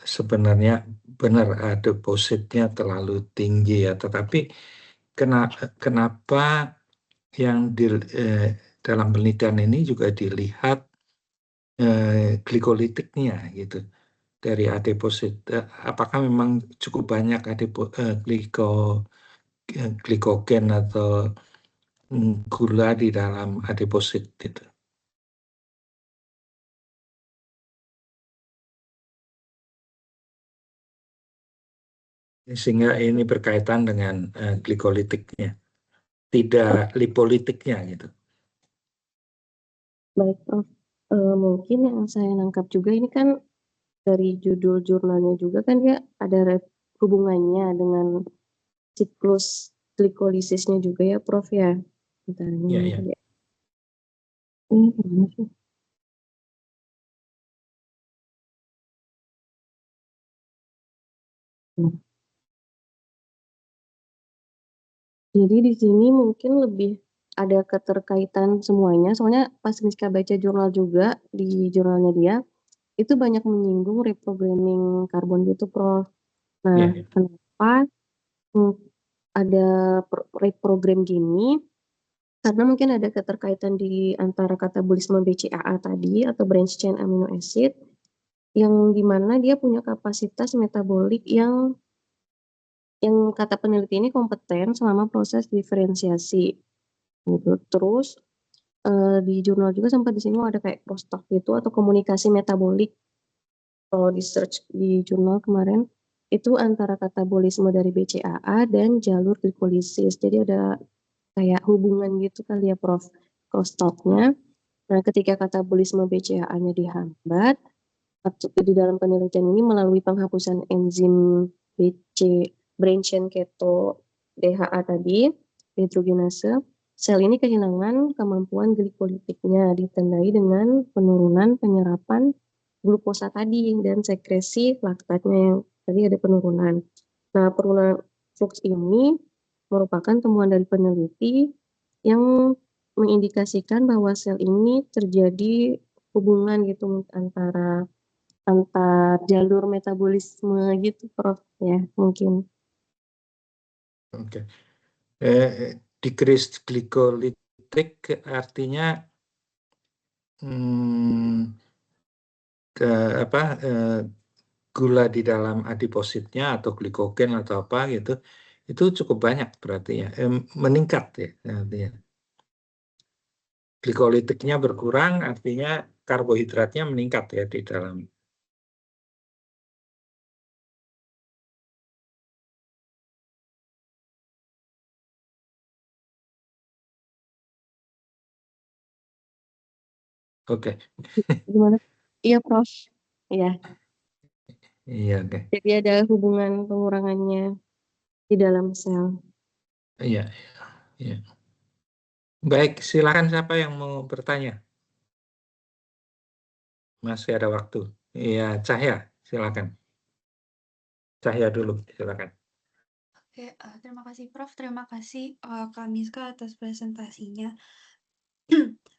sebenarnya benar adipositnya terlalu tinggi ya, tetapi kenapa yang dalam penelitian ini juga dilihat glikolitiknya gitu dari adiposit. Apakah memang cukup banyak glikogen atau gula di dalam adiposit gitu? Sehingga ini berkaitan dengan glikolitiknya, tidak lipolitiknya gitu. Baik, Prof. Mungkin yang saya nangkap juga ini kan dari judul jurnalnya juga kan dia ada hubungannya dengan siklus glikolisisnya juga ya, Prof ya. Bentar, ini Ya. Ini gimana sih? Jadi di sini mungkin lebih ada keterkaitan semuanya, soalnya pas Miska baca jurnal juga, di jurnalnya dia, itu banyak menyinggung reprogramming karbon gitu, Prof. Nah, kenapa ada reprogram gini? Karena mungkin ada keterkaitan di antara katabolisme BCAA tadi atau branch chain amino acid, yang dimana dia punya kapasitas metabolik yang kata peneliti ini kompeten selama proses diferensiasi. Gitu. Terus di jurnal juga sempat di sini ada kayak crosstalk gitu atau komunikasi metabolik. Kalau di search di jurnal kemarin itu antara katabolisme dari BCAA dan jalur glikolisis. Jadi ada kayak hubungan gitu kali ya, Prof. Crosstalknya. Nah, ketika katabolisme BCAA-nya dihambat, di dalam penelitian ini melalui penghapusan enzim branch chain keto DHA tadi, dehidrogenase, sel ini kehilangan kemampuan glikolitiknya ditandai dengan penurunan penyerapan glukosa tadi dan sekresi laktatnya yang tadi ada penurunan. Nah, penurunan flux ini merupakan temuan dari peneliti yang mengindikasikan bahwa sel ini terjadi hubungan gitu antara jalur metabolisme gitu, Prof, ya mungkin. Oke. Decreased glycolytic artinya gula di dalam adipositnya atau glikogen atau apa gitu, itu cukup banyak berarti ya, meningkat ya artinya. Glikolitiknya berkurang artinya karbohidratnya meningkat ya di dalam. Oke. Gimana? Iya, Prof. Iya. Iya, oke. Jadi ada hubungan pengurangannya di dalam sel. Iya. Baik, silakan siapa yang mau bertanya? Masih ada waktu. Iya, Cahya, silakan. Cahya dulu, silakan. Oke, terima kasih Prof. Terima kasih Kak Miska atas presentasinya.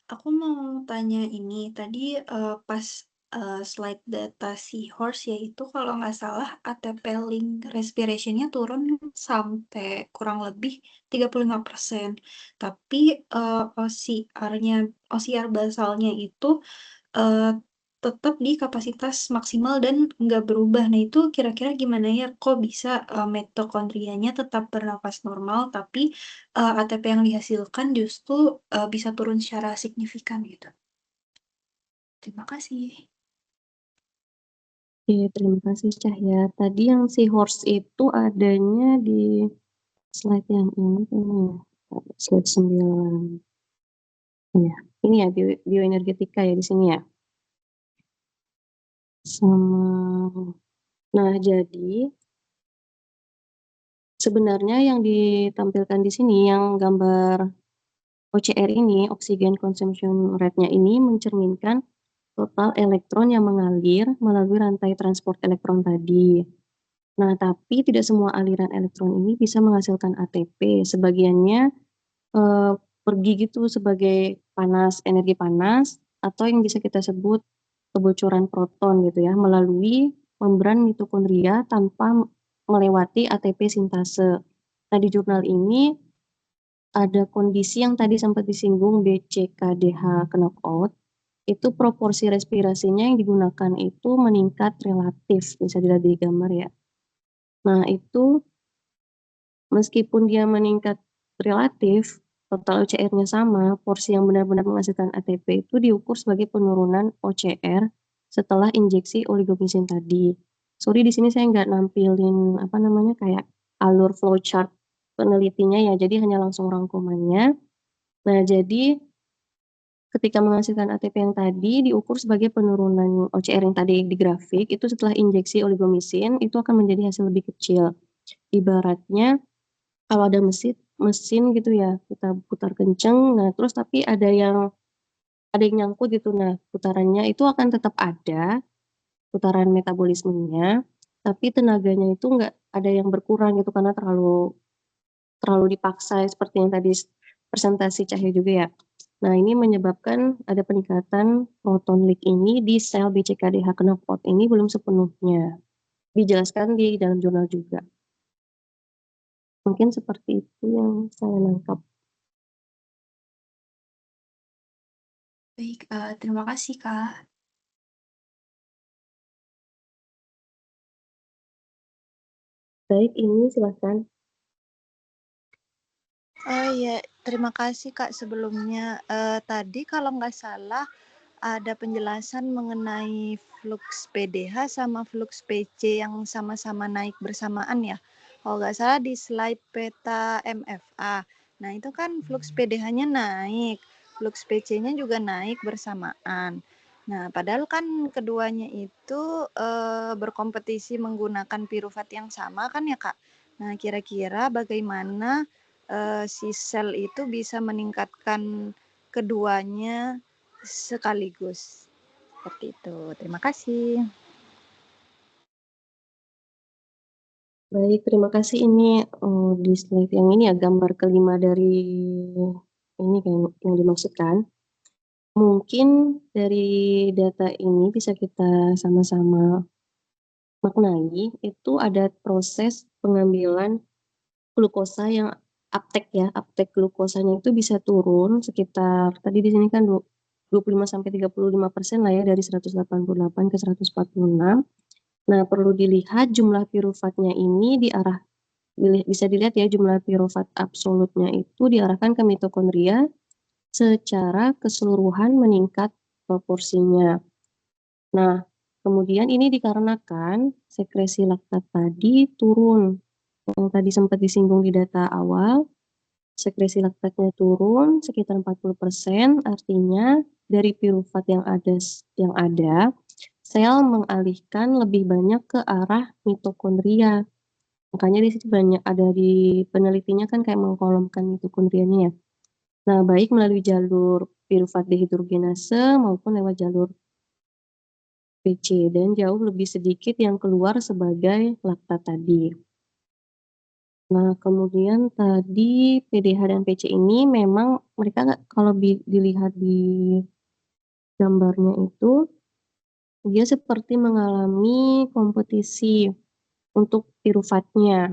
Aku mau tanya ini, tadi pas slide data Seahorse, yaitu kalau nggak salah ATP link respiration-nya turun sampai kurang lebih 35%. Tapi OCR basalnya itu tetap di kapasitas maksimal dan nggak berubah. Nah, itu kira-kira gimana ya? Kok bisa mitokondrianya tetap bernapas normal, tapi ATP yang dihasilkan justru bisa turun secara signifikan gitu. Terima kasih. Oke, terima kasih Cahya. Tadi yang Seahorse itu adanya di slide yang ini, slide 9. Ya, ini ya bioenergetika ya di sini ya. Nah, jadi sebenarnya yang ditampilkan di sini yang gambar OCR ini, oxygen consumption rate-nya ini mencerminkan total elektron yang mengalir melalui rantai transport elektron tadi. Nah, tapi tidak semua aliran elektron ini bisa menghasilkan ATP. Sebagiannya pergi gitu sebagai panas, energi panas, atau yang bisa kita sebut kebocoran proton gitu ya, melalui membran mitokondria tanpa melewati ATP sintase. Nah, di jurnal ini ada kondisi yang tadi sempat disinggung BCKDH knockout, itu proporsi respirasinya yang digunakan itu meningkat relatif, bisa dilihat di gambar ya. Nah, itu meskipun dia meningkat relatif, total OCR-nya sama, porsi yang benar-benar menghasilkan ATP itu diukur sebagai penurunan OCR setelah injeksi oligomisin tadi. Sorry di sini saya nggak nampilin kayak alur flowchart penelitinya ya, jadi hanya langsung rangkumannya. Nah, jadi ketika menghasilkan ATP yang tadi diukur sebagai penurunan OCR yang tadi di grafik, itu setelah injeksi oligomisin itu akan menjadi hasil lebih kecil. Ibaratnya kalau ada mesin gitu ya, kita putar kenceng, nah terus tapi ada yang nyangkut gitu, nah putarannya itu akan tetap ada, putaran metabolismenya, tapi tenaganya itu nggak ada yang berkurang gitu karena terlalu dipaksa seperti yang tadi presentasi Cahya juga ya. Nah, ini menyebabkan ada peningkatan proton leak ini di sel BCKDH knockout ini belum sepenuhnya. Dijelaskan di dalam jurnal juga. Mungkin seperti itu yang saya nangkap. Baik, terima kasih Kak. Baik, ini silakan. Oh iya, terima kasih Kak sebelumnya. Tadi kalau nggak salah ada penjelasan mengenai flux PDH sama flux PC yang sama-sama naik bersamaan ya. Kalau nggak salah di slide peta MFA. Nah itu kan flux PDH-nya naik, flux PC-nya juga naik bersamaan. Nah padahal kan keduanya itu berkompetisi menggunakan piruvat yang sama kan ya Kak. Nah kira-kira bagaimana si sel itu bisa meningkatkan keduanya sekaligus. Seperti itu. Terima kasih. Baik, terima kasih. Ini di slide yang ini ya, gambar kelima dari ini yang dimaksudkan. Mungkin dari data ini bisa kita sama-sama maknai, itu ada proses pengambilan glukosa yang uptake ya, uptake glukosanya itu bisa turun sekitar, tadi di sini kan 25-35% lah ya, dari 188 ke 146. Nah, perlu dilihat jumlah piruvatnya ini bisa dilihat ya, jumlah piruvat absolutnya itu diarahkan ke mitokondria secara keseluruhan meningkat proporsinya. Nah, kemudian ini dikarenakan sekresi laktat tadi turun. Yang tadi sempat disinggung di data awal, sekresi laktatnya turun sekitar 40%, artinya dari piruvat yang ada, sel mengalihkan lebih banyak ke arah mitokondria. Makanya di situ banyak ada di penelitinya kan kayak mengkolomkan mitokondrianya ya. Nah, baik melalui jalur piruvat dehidrogenase maupun lewat jalur PC, dan jauh lebih sedikit yang keluar sebagai laktat tadi. Nah, kemudian tadi PDH dan PC ini memang mereka kalau dilihat di gambarnya itu dia seperti mengalami kompetisi untuk piruvatnya.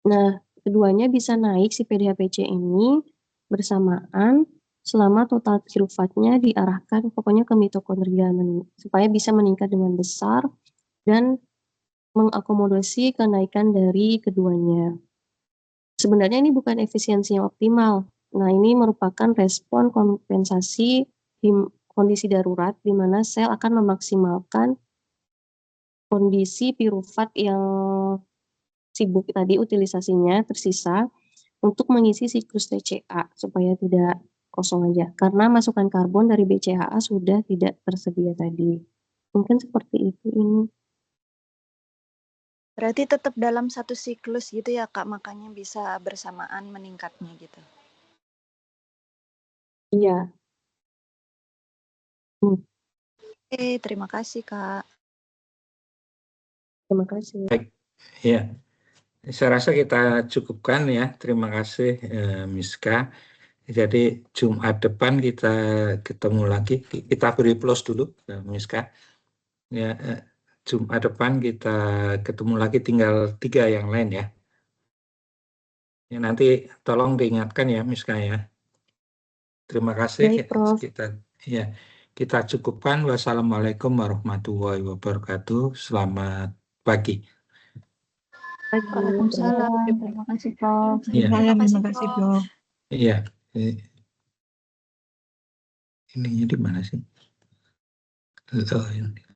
Nah, keduanya bisa naik si PDHPC ini bersamaan selama total piruvatnya diarahkan pokoknya ke mitokondria supaya bisa meningkat dengan besar dan mengakomodasi kenaikan dari keduanya. Sebenarnya ini bukan efisiensi yang optimal. Nah, ini merupakan respon kompensasi kondisi darurat di mana sel akan memaksimalkan kondisi piruvat yang sibuk tadi utilisasinya tersisa untuk mengisi siklus TCA supaya tidak kosong aja. Karena masukan karbon dari BCAA sudah tidak tersedia tadi. Mungkin seperti itu ini. Berarti tetap dalam satu siklus gitu ya Kak, makanya bisa bersamaan meningkatnya gitu. Iya. Oke, terima kasih Kak. Terima kasih. Baik, ya. Saya rasa kita cukupkan ya. Terima kasih Miska. Jadi Jumat depan kita ketemu lagi. Kita beri plus dulu Miska. Ya, Jumat depan kita ketemu lagi, tinggal 3 yang lain ya. Ya nanti tolong diingatkan ya Miska ya. Terima kasih. Baik, Prof. Kita cukupkan. Wassalamualaikum warahmatullahi wabarakatuh. Selamat pagi. Waalaikumsalam. Terima kasih, Prof. Terima kasih, Prof. Iya. Ininya di mana sih? Oh, ini.